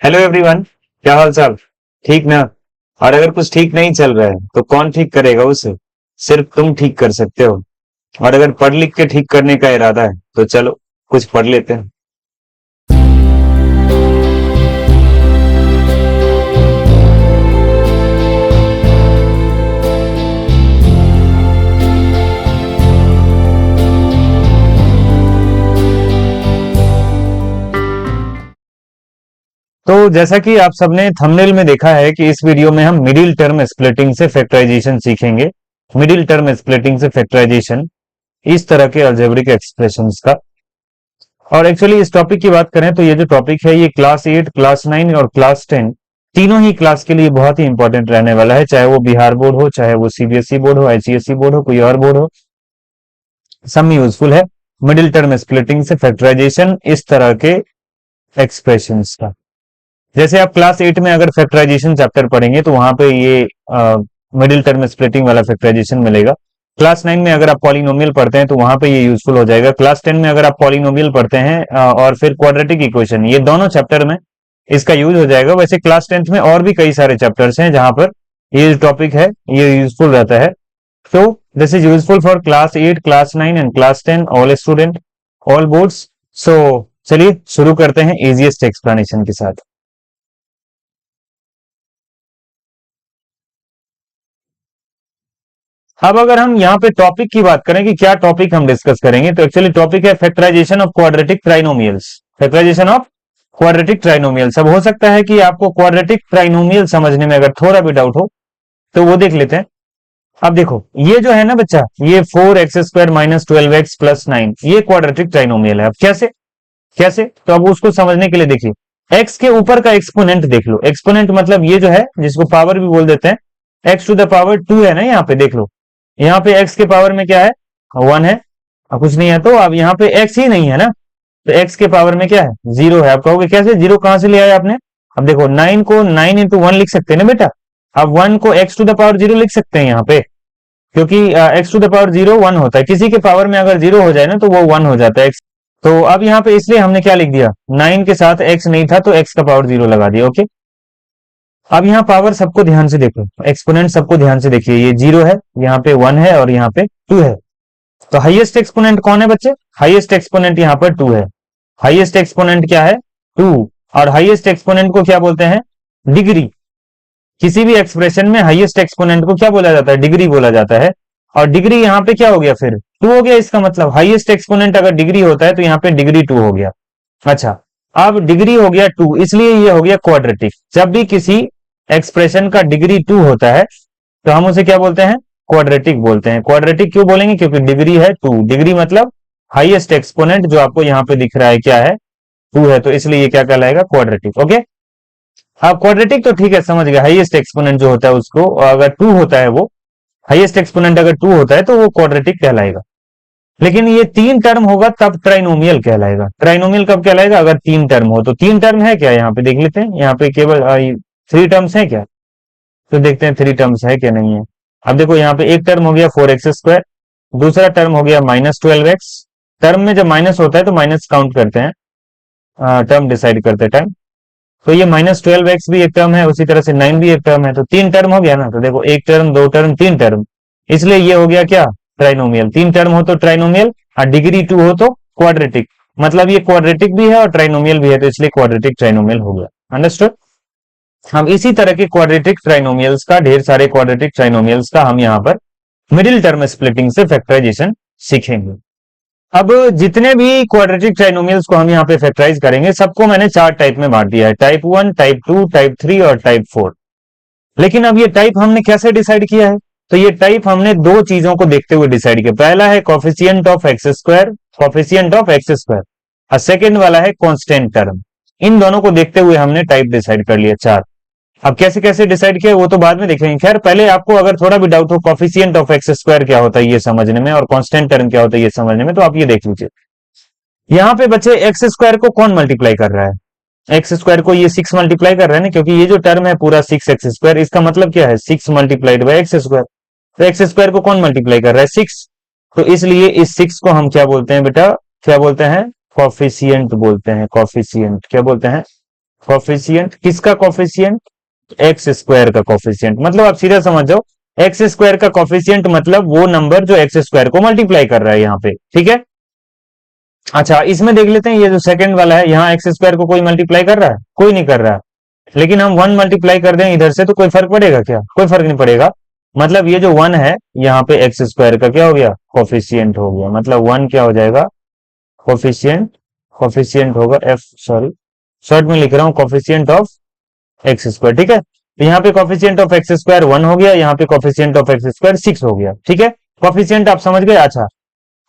Hello everyone. क्या हाल चाल? ठीक ना? और अगर कुछ ठीक नहीं चल रहा है तो कौन ठीक करेगा उसे? सिर्फ तुम ठीक कर सकते हो। और अगर पढ़ लिख के ठीक करने का इरादा है तो चलो कुछ पढ़ लेते हैं। तो जैसा कि आप सबने थंबनेल में देखा है कि इस वीडियो में हम मिडिल टर्म स्प्लिटिंग से फैक्टराइजेशन सीखेंगे। मिडिल टर्म स्प्लिटिंग से फैक्टराइजेशन इस तरह के अलजेब्रिक एक्सप्रेशंस का। और एक्चुअली इस टॉपिक की बात करें तो ये जो टॉपिक है ये क्लास 8, क्लास 9 और क्लास 10 तीनों ही क्लास के लिए बहुत ही इंपॉर्टेंट रहने वाला है, चाहे वो बिहार बोर्ड हो, चाहे वो सीबीएसई बोर्ड हो, आईसीएसई बोर्ड हो, कोई और बोर्ड हो, सब में यूजफुल है। मिडिल टर्म स्प्लिटिंग से फैक्टराइजेशन इस तरह के एक्सप्रेशंस का। जैसे आप क्लास 8 में अगर फैक्टराइजेशन चैप्टर पढ़ेंगे तो वहां पे ये मिडिल टर्म स्प्लिटिंग वाला फैक्टराइजेशन मिलेगा। क्लास 9 में अगर आप पॉलिनोमियल पढ़ते हैं तो वहां पे ये यूजफुल हो जाएगा। क्लास 10 में अगर आप पॉलिनोमियल पढ़ते हैं और फिर क्वाड्रेटिक इक्वेशन, ये दोनों चैप्टर में इसका यूज हो जाएगा। वैसे क्लास 10th में और भी कई सारे चैप्टर्स हैं जहां पर ये टॉपिक है ये यूजफुल रहता है। तो this is useful for class 8, class 9 and class 10 all student, all boards. So चलिए शुरू करते हैं इजीएस्ट एक्सप्लेनेशन के साथ। अब अगर हम यहाँ पे टॉपिक की बात करें कि क्या टॉपिक हम डिस्कस करेंगे, तो एक्चुअली टॉपिक है factorisation of quadratic trinomials. Factorisation of quadratic trinomials. अब हो सकता है कि आपको क्वाड्रेटिक ट्राइनोमियल समझने में अगर थोड़ा भी डाउट हो तो वो देख लेते हैं। अब देखो ये जो है ना बच्चा, ये 4x² माइनस 12x प्लस 9 ये क्वाड्रेटिक ट्राइनोमियल है। अब कैसे कैसे तो अब उसको समझने के लिए देखिए, एक्स के ऊपर का एक्सपोनेंट देख लो। एक्सपोनेंट मतलब ये जो है जिसको पावर भी बोल देते हैं, एक्स टू द पावर 2 है ना, यहाँ पे देख लो। यहाँ पे x के पावर में क्या है? 1 है। अब कुछ नहीं है तो अब यहाँ पे x ही नहीं है ना, तो x के पावर में क्या है? 0 है। आप कहोगे कैसे, 0 कहां से ले आया आपने? अब देखो 9 को 9 इंटू 1 लिख सकते हैं ना बेटा। अब 1 को x टू द पावर 0 लिख सकते हैं यहाँ पे, क्योंकि x टू द पावर 0 1 होता है। किसी के पावर में अगर 0 हो जाए ना तो वो 1 हो जाता है x। तो अब यहाँ पे इसलिए हमने क्या लिख दिया, 9 के साथ x नहीं था तो x का पावर 0 लगा दिया। ओके, अब यहाँ पावर सबको ध्यान से देखो, एक्सपोनेंट सबको ध्यान से देखिए। ये 0 है, यहाँ पे 1 है और यहाँ पे 2 है। तो हाईएस्ट एक्सपोनेंट कौन है बच्चे? हाईएस्ट एक्सपोनेंट यहाँ पर 2 है। हाईएस्ट एक्सपोनेंट क्या है? 2। और हाईएस्ट एक्सपोनेंट को क्या बोलते हैं? डिग्री। किसी भी एक्सप्रेशन में हाईएस्ट एक्सपोनेंट को क्या बोला जाता है? डिग्री बोला जाता है। और डिग्री यहाँ पे क्या हो गया फिर? 2 हो गया। इसका मतलब हाईएस्ट एक्सपोनेंट अगर डिग्री होता है तो यहाँ पे डिग्री 2 हो गया। अच्छा, अब डिग्री हो गया 2, इसलिए ये हो गया क्वाड्रेटिक। जब भी किसी एक्सप्रेशन का डिग्री 2 होता है तो हम उसे क्या बोलते हैं? क्वाड्रेटिक बोलते हैं। क्वाड्रेटिक क्यों बोलेंगे? क्योंकि डिग्री है 2। डिग्री मतलब हाईएस्ट एक्सपोनेंट जो आपको यहाँ पे दिख रहा है क्या है? 2 है, तो इसलिए ये क्या कहलाएगा? क्वाड्रेटिक। ओके, हाँ क्वाड्रेटिक तो ठीक है, समझ गया। हाईएस्ट एक्सपोनेंट जो होता है उसको अगर 2 होता है, वो हाईएस्ट एक्सपोनेंट अगर 2 होता है तो वो क्वाड्रेटिक कहलाएगा। लेकिन ये 3 टर्म होगा तब ट्राइनोमियल कहलाएगा। ट्राइनोमियल कब कहलाएगा? अगर 3 टर्म हो। तो 3 टर्म है क्या? यहाँ पे देख लेते हैं, यहाँ पे केवल 3 टर्म्स है क्या? तो देखते हैं 3 टर्म्स है क्या नहीं है। अब देखो यहाँ पे एक टर्म हो गया 4x², दूसरा टर्म हो गया माइनस 12x। टर्म में जब माइनस होता है तो माइनस काउंट करते हैं, टर्म डिसाइड करते टाइम। तो ये माइनस 12x भी एक टर्म है, उसी तरह से 9 भी एक टर्म है। तो 3 टर्म हो गया ना। तो देखो एक टर्म, 2 टर्म, 3 टर्म, इसलिए ये हो गया क्या? ट्राइनोमियल। 3 टर्म हो तो ट्राइनोमियल, और डिग्री 2 हो तो क्वाड्रेटिक। मतलब ये क्वाड्रेटिक भी है और ट्राइनोमियल भी है, तो इसलिए क्वाड्रेटिक ट्राइनोमियल हो गया। अंडरस्टूड? हम इसी तरह के क्वाड्रेटिक ट्राइनोमियल्स का, ढेर सारे क्वाड्रेटिक ट्राइनोमियल्स का हम यहाँ पर मिडिल टर्म स्प्लिटिंग से फैक्टराइजेशन सीखेंगे। अब जितने भी क्वाड्रेटिक ट्राइनोमियल्स को हम यहाँ पे फैक्टराइज करेंगे, सबको मैंने 4 टाइप में बांट दिया है, टाइप 1, टाइप 2, टाइप 3 और टाइप 4। लेकिन अब ये टाइप हमने कैसे डिसाइड किया है? तो ये टाइप हमने दो चीजों को देखते हुए डिसाइड किया। पहला है coefficient of x², coefficient of x², और सेकंड वाला है कांस्टेंट टर्म। इन दोनों को देखते हुए हमने टाइप डिसाइड कर लिया 4। अब कैसे कैसे डिसाइड किया वो तो बाद में देखेंगे। खैर पहले आपको अगर थोड़ा भी डाउट हो कॉफिशिएंट ऑफ x² क्या होता है ये समझने में, और कांस्टेंट टर्म क्या होता है ये समझने में, तो आप ये देख लीजिए। यहाँ पे बच्चे x² को कौन मल्टीप्लाई कर रहा है? x² को ये 6 मल्टीप्लाई कर रहा है ना, क्योंकि ये जो टर्म है पूरा 6x², इसका मतलब क्या है? 6 मल्टीप्लाइड बाय x²। तो x² को कौन मल्टीप्लाई कर रहा है? 6। तो इसलिए इस 6 को हम क्या बोलते हैं बेटा? क्या बोलते हैं? कॉफिशिएंट बोलते हैं। कॉफिशिएंट क्या बोलते हैं? कॉफिशिएंट किसका कॉफिशिएंट? एक्स स्क्वायर का कॉफिशिएंट। मतलब आप सीधा समझ जाओ, एक्स स्क्वायर का कॉफिशिएंट मतलब वो नंबर जो एक्स स्क्वायर को मल्टीप्लाई कर रहा है यहाँ पे, ठीक है। अच्छा, इसमें देख लेते हैं, ये जो सेकंड वाला है, यहाँ एक्स स्क्वायर को कोई मल्टीप्लाई कर रहा है? कोई नहीं कर रहा है। लेकिन हम वन मल्टीप्लाई कर दें इधर से तो कोई फर्क पड़ेगा क्या? कोई फर्क नहीं पड़ेगा। मतलब ये जो वन है यहाँ पे एक्स स्क्वायर का क्या हो गया? कॉफिशिएंट हो गया। मतलब वन क्या हो जाएगा? कॉफिशिएंट। कॉफिशिएंट होगा एफ, सॉरी शॉर्ट में लिख रहा हूँ, कॉफिशिएंट ऑफ एक्स स्क्वायर, ठीक है। तो यहाँ पे कॉफिशिएंट ऑफ एक्स स्क्वायर 1 हो गया, यहाँ पे कॉफिशिएंट ऑफ एक्स स्क्वायर 6 हो गया, ठीक है। कॉफिशिएंट आप समझ गए। अच्छा,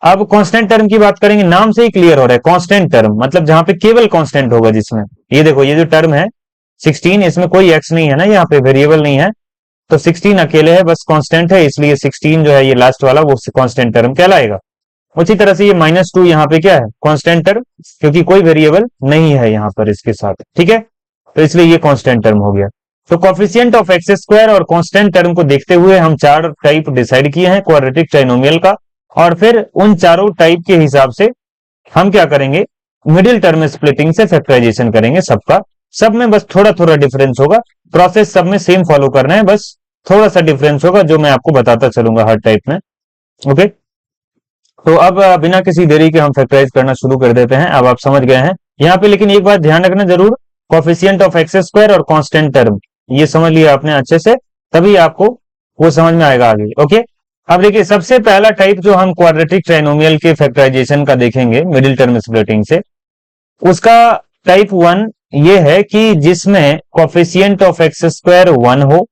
अब कांस्टेंट टर्म की बात करेंगे। नाम से ही क्लियर हो रहा है कांस्टेंट टर्म मतलब जहां पे केवल कांस्टेंट होगा, जिसमें ये देखो ये जो टर्म है 16, इसमें कोई एक्स नहीं है ना, यहाँ पे वेरिएबल नहीं है, तो 16 अकेले है, बस कांस्टेंट है, इसलिए 16 जो है ये लास्ट वाला वो कांस्टेंट टर्म कहलाएगा। उसी तरह से ये -2 यहाँ पे क्या है? कांस्टेंट टर्म, क्योंकि कोई वेरिएबल नहीं है यहाँ पर इसके साथ, ठीक है, तो इसलिए ये कांस्टेंट टर्म हो गया। तो कोफिशिएंट ऑफ एक्स स्क्वायर और कांस्टेंट टर्म को देखते हुए हम 4 टाइप डिसाइड किए हैं क्वाड्रेटिक ट्राइनोमियल का, और फिर उन चारों टाइप के हिसाब से हम क्या करेंगे? मिडिल टर्म स्प्लिटिंग से फैक्टराइजेशन करेंगे सबका। सब में बस थोड़ा थोड़ा डिफरेंस होगा, प्रोसेस सब में सेम फॉलो करना है, बस थोड़ा सा डिफरेंस होगा जो मैं आपको बताता चलूंगा हर टाइप में। ओके, तो अब बिना किसी देरी के हम फैक्टराइज करना शुरू कर देते हैं। अब आप समझ गए हैं यहाँ पे, लेकिन एक बात ध्यान रखना जरूर, कोफिशिएंट ऑफ एक्स स्क्वायर और कांस्टेंट टर्म ये समझ लिया आपने अच्छे से, तभी आपको वो समझ में आएगा आगे। ओके, अब देखिए सबसे पहला टाइप जो हम क्वाड्रेटिक ट्राइनोमियल के फैक्टराइजेशन का देखेंगे मिडिल टर्म स्प्लिटिंग से, उसका टाइप 1 ये है कि जिसमें कोफिशिएंट ऑफ एक्स स्क्वायर 1 हो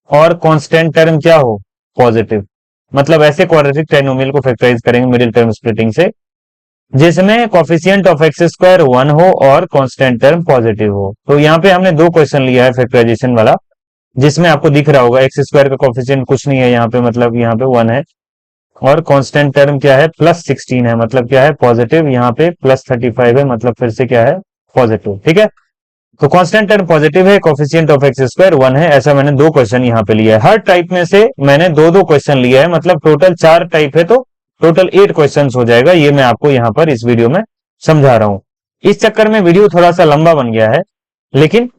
और कांस्टेंट टर्म क्या हो? पॉजिटिव। मतलब ऐसे क्वाड्रेटिक ट्राइनोमियल को फैक्टराइज करेंगे मिडिल टर्म स्प्लिटिंग से जिसमें कोफिशिएंट ऑफ एक्स स्क्वायर 1 हो और कांस्टेंट टर्म पॉजिटिव हो। तो यहाँ पे हमने 2 क्वेश्चन लिया है फैक्टराइजेशन वाला, जिसमें आपको दिख रहा होगा एक्स स्क्वायर का कोफिशिएंट कुछ नहीं है यहाँ पे, मतलब यहाँ पे 1 है, और कांस्टेंट टर्म क्या है? +16 है, मतलब क्या है? पॉजिटिव। यहाँ पे +35 है, मतलब फिर से क्या है? पॉजिटिव, ठीक है। तो कांस्टेंट टर्म पॉजिटिव है, कोफिशिएंट ऑफ एक्स स्क्वायर 1 है, ऐसा मैंने 2 क्वेश्चन यहाँ पे लिया है। हर टाइप में से मैंने 2-2 क्वेश्चन लिया है, मतलब टोटल 4 टाइप है, तो टोटल 8 क्वेश्चन हो जाएगा। ये मैं आपको यहाँ पर इस वीडियो में समझा रहा हूं। इस चक्कर में वीडियो थोड़ा सा लंबा बन गया है, लेकिन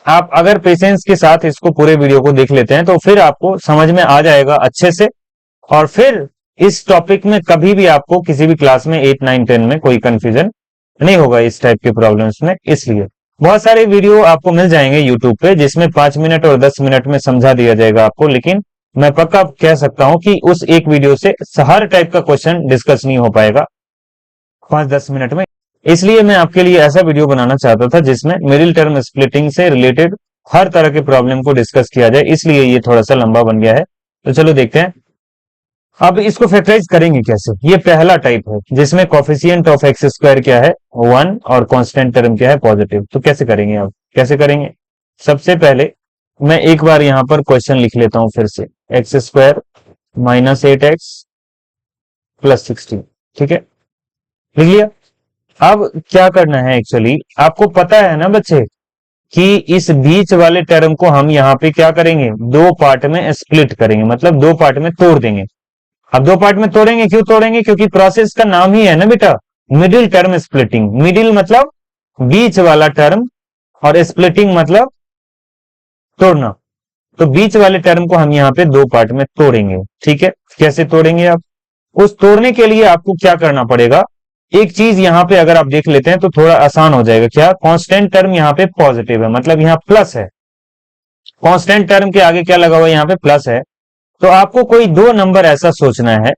आप अगर पेशेंस के साथ इसको पूरे वीडियो को देख लेते हैं तो फिर आपको समझ में आ जाएगा अच्छे से, और फिर इस टॉपिक में कभी भी आपको किसी भी क्लास में 8, 9, 10 में कोई कंफ्यूजन नहीं होगा इस टाइप के प्रॉब्लम्स में। इसलिए बहुत सारे वीडियो आपको मिल जाएंगे यूट्यूब पे जिसमें 5 मिनट और 10 मिनट में समझा दिया जाएगा आपको, लेकिन मैं पक्का कह सकता हूं कि उस एक वीडियो से हर टाइप का क्वेश्चन डिस्कस नहीं हो पाएगा 5-10 मिनट में। इसलिए मैं आपके लिए ऐसा वीडियो बनाना चाहता था जिसमें मिडिल टर्म स्प्लिटिंग से रिलेटेड हर तरह के प्रॉब्लम को डिस्कस किया जाए, इसलिए ये थोड़ा सा लंबा बन गया है। तो चलो देखते हैं अब इसको फैक्टराइज करेंगे कैसे। ये पहला टाइप है जिसमें कोफिशिएंट ऑफ एक्स स्क्वायर क्या है? 1 और कांस्टेंट टर्म क्या है? पॉजिटिव। तो कैसे करेंगे? अब कैसे करेंगे? सबसे पहले मैं एक बार यहां पर क्वेश्चन लिख लेता हूं फिर से, एक्स स्क्वायर -8x +16, ठीक है, लिख लिया। अब क्या करना है? एक्चुअली आपको पता है ना बच्चे कि इस बीच वाले टर्म को हम यहाँ पे क्या करेंगे? 2 पार्ट में स्प्लिट करेंगे, मतलब 2 पार्ट में तोड़ देंगे। अब 2 पार्ट में तोड़ेंगे, क्यों तोड़ेंगे? क्योंकि प्रोसेस का नाम ही है ना बेटा मिडिल टर्म स्प्लिटिंग। मिडिल मतलब बीच वाला टर्म, और स्प्लिटिंग मतलब तोड़ना। तो बीच वाले टर्म को हम यहाँ पे 2 पार्ट में तोड़ेंगे, ठीक है। कैसे तोड़ेंगे? आप उस तोड़ने के लिए आपको क्या करना पड़ेगा? एक चीज यहाँ पे अगर आप देख लेते हैं तो थोड़ा आसान हो जाएगा। क्या? कांस्टेंट टर्म यहाँ पे पॉजिटिव है, मतलब यहाँ प्लस है। कांस्टेंट टर्म के आगे क्या लगा हुआ है? यहाँ पे प्लस है। तो आपको कोई 2 नंबर ऐसा सोचना है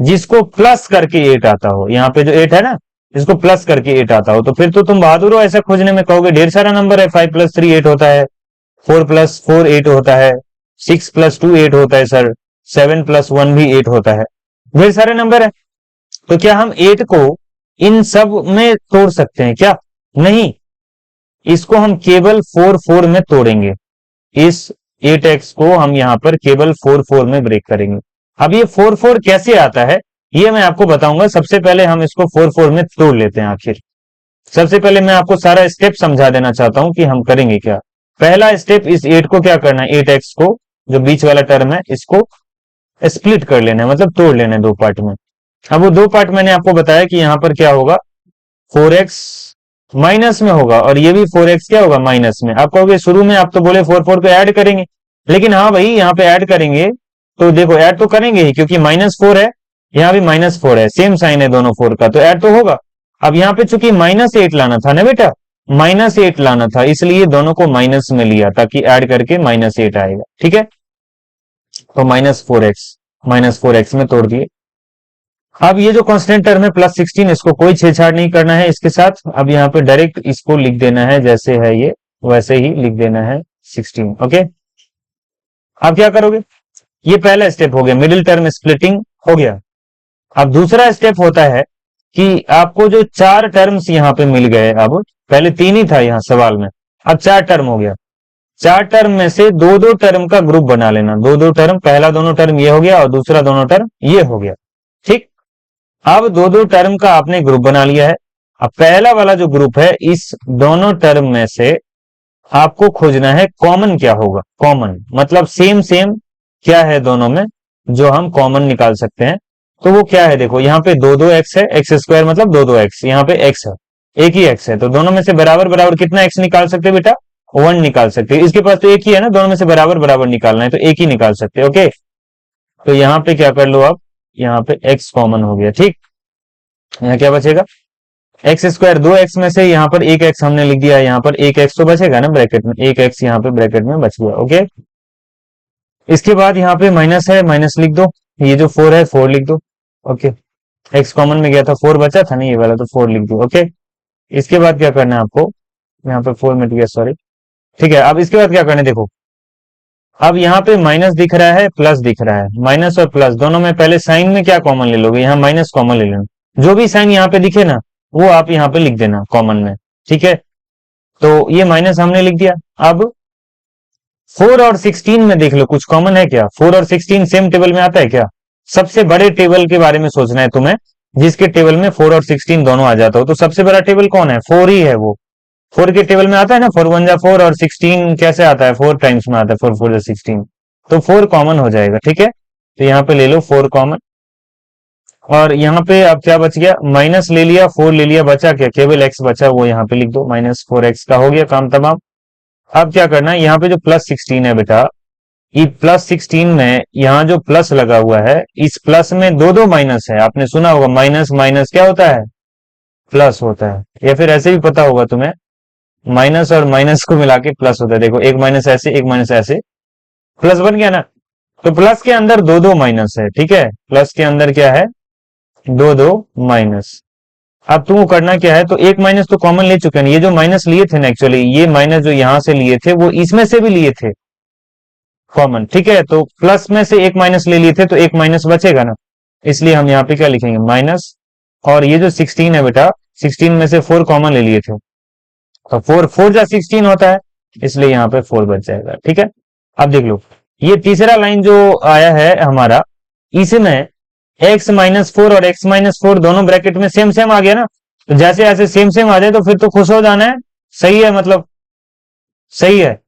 जिसको प्लस करके 8 आता हो। यहाँ पे जो 8 है ना, इसको प्लस करके 8 आता हो, तो फिर तो तुम बहादुर हो ऐसा खोजने में। कहोगे ढेर सारा नंबर है, 5 + 3 8 होता है, 4 + 4 8 होता है, 6 + 2 8 होता है सर, 7 + 1 भी 8 होता है, ढेर सारे नंबर है। तो क्या हम 8 को इन सब में तोड़ सकते हैं क्या? नहीं, इसको हम केवल 4 4 में तोड़ेंगे। इस 8x को हम यहां पर केवल 4 4 में ब्रेक करेंगे। अब ये 4 4 कैसे आता है ये मैं आपको बताऊंगा। सबसे पहले हम इसको 4 4 में तोड़ लेते हैं। आखिर सबसे पहले मैं आपको सारा स्टेप समझा देना चाहता हूं कि हम करेंगे क्या। पहला स्टेप, इस 8 को क्या करना है? 8x को, जो बीच वाला टर्म है, इसको स्प्लिट कर लेना है, मतलब तोड़ लेना है 2 पार्ट में। अब वो 2 पार्ट मैंने आपको बताया कि यहां पर क्या होगा? 4x माइनस में होगा, और ये भी 4x क्या होगा, माइनस में। आप कहोगे शुरू में आप तो बोले 4 को ऐड करेंगे, लेकिन हाँ भाई यहाँ पे ऐड करेंगे तो देखो ऐड तो करेंगे ही, क्योंकि -4 है, यहाँ भी -4 है, सेम साइन है दोनों 4 का, तो ऐड तो होगा। अब यहाँ पे चूंकि -8 लाना था ना बेटा, -8 लाना था, इसलिए दोनों को माइनस में लिया ताकि ऐड करके -8 आएगा, ठीक है। तो -4x में तोड़ दिए। अब ये जो कांस्टेंट टर्म है +16, इसको कोई छेड़छाड़ नहीं करना है इसके साथ। अब यहाँ पे डायरेक्ट इसको लिख देना है, जैसे है ये वैसे ही लिख देना है 16। ओके, अब क्या करोगे, ये पहला स्टेप हो गया, मिडिल टर्म स्प्लिटिंग हो गया। अब दूसरा स्टेप होता है कि आपको जो 4 टर्म्स यहाँ पे मिल गए, अब पहले 3 ही था यहाँ सवाल में, अब 4 टर्म हो गया। 4 टर्म में से दो दो टर्म का ग्रुप बना लेना, दो दो टर्म, पहला दोनों टर्म ये हो गया और दूसरा दोनों टर्म ये हो गया, ठीक। अब दो दो टर्म का आपने ग्रुप बना लिया है। अब पहला वाला जो ग्रुप है, इस दोनों टर्म में से आपको खोजना है कॉमन क्या होगा। कॉमन मतलब सेम सेम क्या है दोनों में जो हम कॉमन निकाल सकते हैं, तो वो क्या है, देखो यहाँ पे दो दो एक्स है, एक्स स्क्वायर मतलब दो दो एक्स, यहाँ पे एक्स है, एक ही एक्स है, तो दोनों में से बराबर बराबर कितना एक्स निकाल सकते हैं बेटा, 1 निकाल सकते हैं। इसके पास तो एक ही है ना, दोनों में से बराबर बराबर निकालना है तो एक ही निकाल सकते हैं। ओके, तो यहाँ पे क्या कर लो, आप यहाँ पे x कॉमन हो गया, ठीक। यहाँ क्या बचेगा, एक्स स्क्वायर, दो एक्स में से यहाँ पर एक एक्स हमने लिख दिया, यहाँ पर एक एक्स तो बचेगा ना ब्रैकेट में, एक एक्स यहाँ पे ब्रैकेट में बच गया। ओके, इसके बाद यहाँ पे माइनस है, माइनस लिख दो, ये जो 4 है 4 लिख दो। ओके, एक्स कॉमन में गया था, 4 बचा था ना ये वाला, तो 4 लिख दो। ओके, इसके बाद क्या करना है आपको, यहाँ पे 4 मिट गया, सॉरी, ठीक है। अब इसके बाद क्या करना है, देखो अब यहाँ पे माइनस दिख रहा है, प्लस दिख रहा है, माइनस और प्लस दोनों में पहले साइन में क्या कॉमन ले लोगे, यहाँ माइनस कॉमन ले लेना, जो भी साइन यहाँ पे दिखे ना वो आप यहाँ पे लिख देना कॉमन में, ठीक है। तो ये माइनस हमने लिख दिया। अब 4 और 16 में देख लो कुछ कॉमन है क्या, 4 और 16 सेम टेबल में आता है क्या, सबसे बड़े टेबल के बारे में सोचना है तुम्हें, जिसके टेबल में 4 और 16 दोनों आ जाता हो, तो सबसे बड़ा टेबल कौन है, 4 ही है वो। 4 के टेबल में आता है ना, 4 1 जा 4, और 16 कैसे आता है, 4 टाइम्स में आता है, 4 4 जा 16, तो 4 कॉमन हो जाएगा, ठीक है। तो यहाँ पे ले लो 4 कॉमन, और यहाँ पे अब क्या बच गया, माइनस ले लिया, 4 ले लिया, बचा क्या, केवल x बचा, वो यहाँ पे लिख दो, -4x का हो गया काम तमाम। अब क्या करना है, यहाँ पे जो +16 है बेटा, ये +16 में यहाँ जो प्लस लगा हुआ है, इस प्लस में दो दो माइनस है, आपने सुना होगा माइनस माइनस क्या होता है, प्लस होता है, या फिर ऐसे भी पता होगा तुम्हें, माइनस और माइनस को मिला के प्लस होता है। देखो एक माइनस ऐसे, एक माइनस ऐसे, प्लस बन गया ना, तो प्लस के अंदर दो दो माइनस है, ठीक है, प्लस के अंदर क्या है, दो दो माइनस। अब तुमको करना क्या है, तो एक माइनस तो कॉमन ले चुके हैं, ये जो माइनस लिए थे ना, एक्चुअली ये माइनस जो यहां से लिए थे वो इसमें से भी लिए थे कॉमन, ठीक है, तो प्लस में से एक माइनस ले लिए थे तो एक माइनस बचेगा ना, इसलिए हम यहाँ पे क्या लिखेंगे, माइनस, और ये जो 16 है बेटा, 16 में से 4 कॉमन ले लिए थे, तो 4 4 जा 16 होता है, इसलिए यहाँ पे 4 बच जाएगा, ठीक है। अब देख लो ये तीसरा लाइन जो आया है हमारा, इसमें x-4 और x-4 दोनों ब्रैकेट में सेम सेम आ गया ना, तो जैसे ऐसे सेम सेम आ जाए तो फिर तो खुश हो जाना है, सही है, मतलब सही है।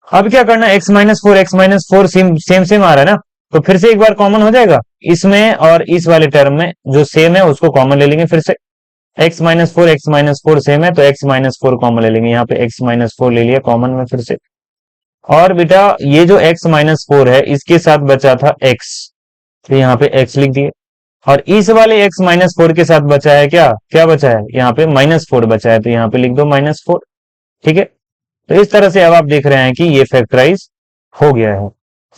अब क्या करना है, x-4 सेम सेम सेम आ रहा है ना, तो फिर से एक बार कॉमन हो जाएगा, इसमें और इस वाले टर्म में जो सेम है उसको कॉमन ले लेंगे फिर से, x-4 सेम है तो x-4 कॉमन ले लेंगे, यहाँ पे x-4 ले लिया कॉमन में फिर से, और बेटा ये जो x-4 है इसके साथ बचा था x, तो यहाँ पे x लिख दिए, और इस वाले x-4 के साथ बचा है क्या, क्या बचा है, यहाँ पे -4 बचा है, तो यहाँ पे लिख दो -4, ठीक है। तो इस तरह से अब आप देख रहे हैं कि ये फैक्टराइज हो गया है।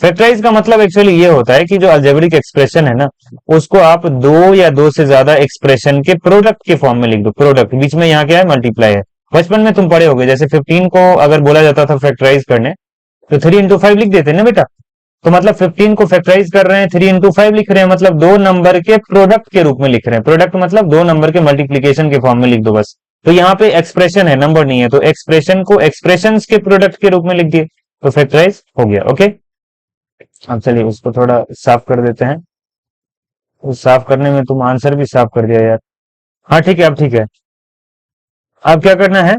फैक्टराइज का मतलब एक्चुअली ये होता है कि जो अलजेब्रिक एक्सप्रेशन है ना, उसको आप दो या दो से ज्यादा एक्सप्रेशन के प्रोडक्ट के फॉर्म में लिख दो, प्रोडक्ट, बीच में यहाँ क्या है, मल्टीप्लाई है। बचपन में तुम पढ़े होगे, जैसे 15 को अगर बोला जाता था फैक्टराइज करने, तो 3 इंटू 5 लिख देते ना बेटा, तो मतलब 15 को फैक्टराइज कर रहे हैं, 3 इंटू 5 लिख रहे हैं, मतलब दो नंबर के प्रोडक्ट के रूप में लिख रहे हैं, प्रोडक्ट मतलब दो नंबर के मल्टीप्लीकेशन के फॉर्म में लिख दो बस। तो यहाँ पे एक्सप्रेशन है, नंबर नहीं है, तो एक्सप्रेशन को एक्सप्रेशंस के प्रोडक्ट के रूप में लिख दिए, तो फैक्टराइज हो गया। ओके, अब चलिए उसको थोड़ा साफ कर देते हैं, उस साफ करने में तुम आंसर भी साफ कर दिया यार। हाँ ठीक है, अब ठीक है। अब क्या करना है,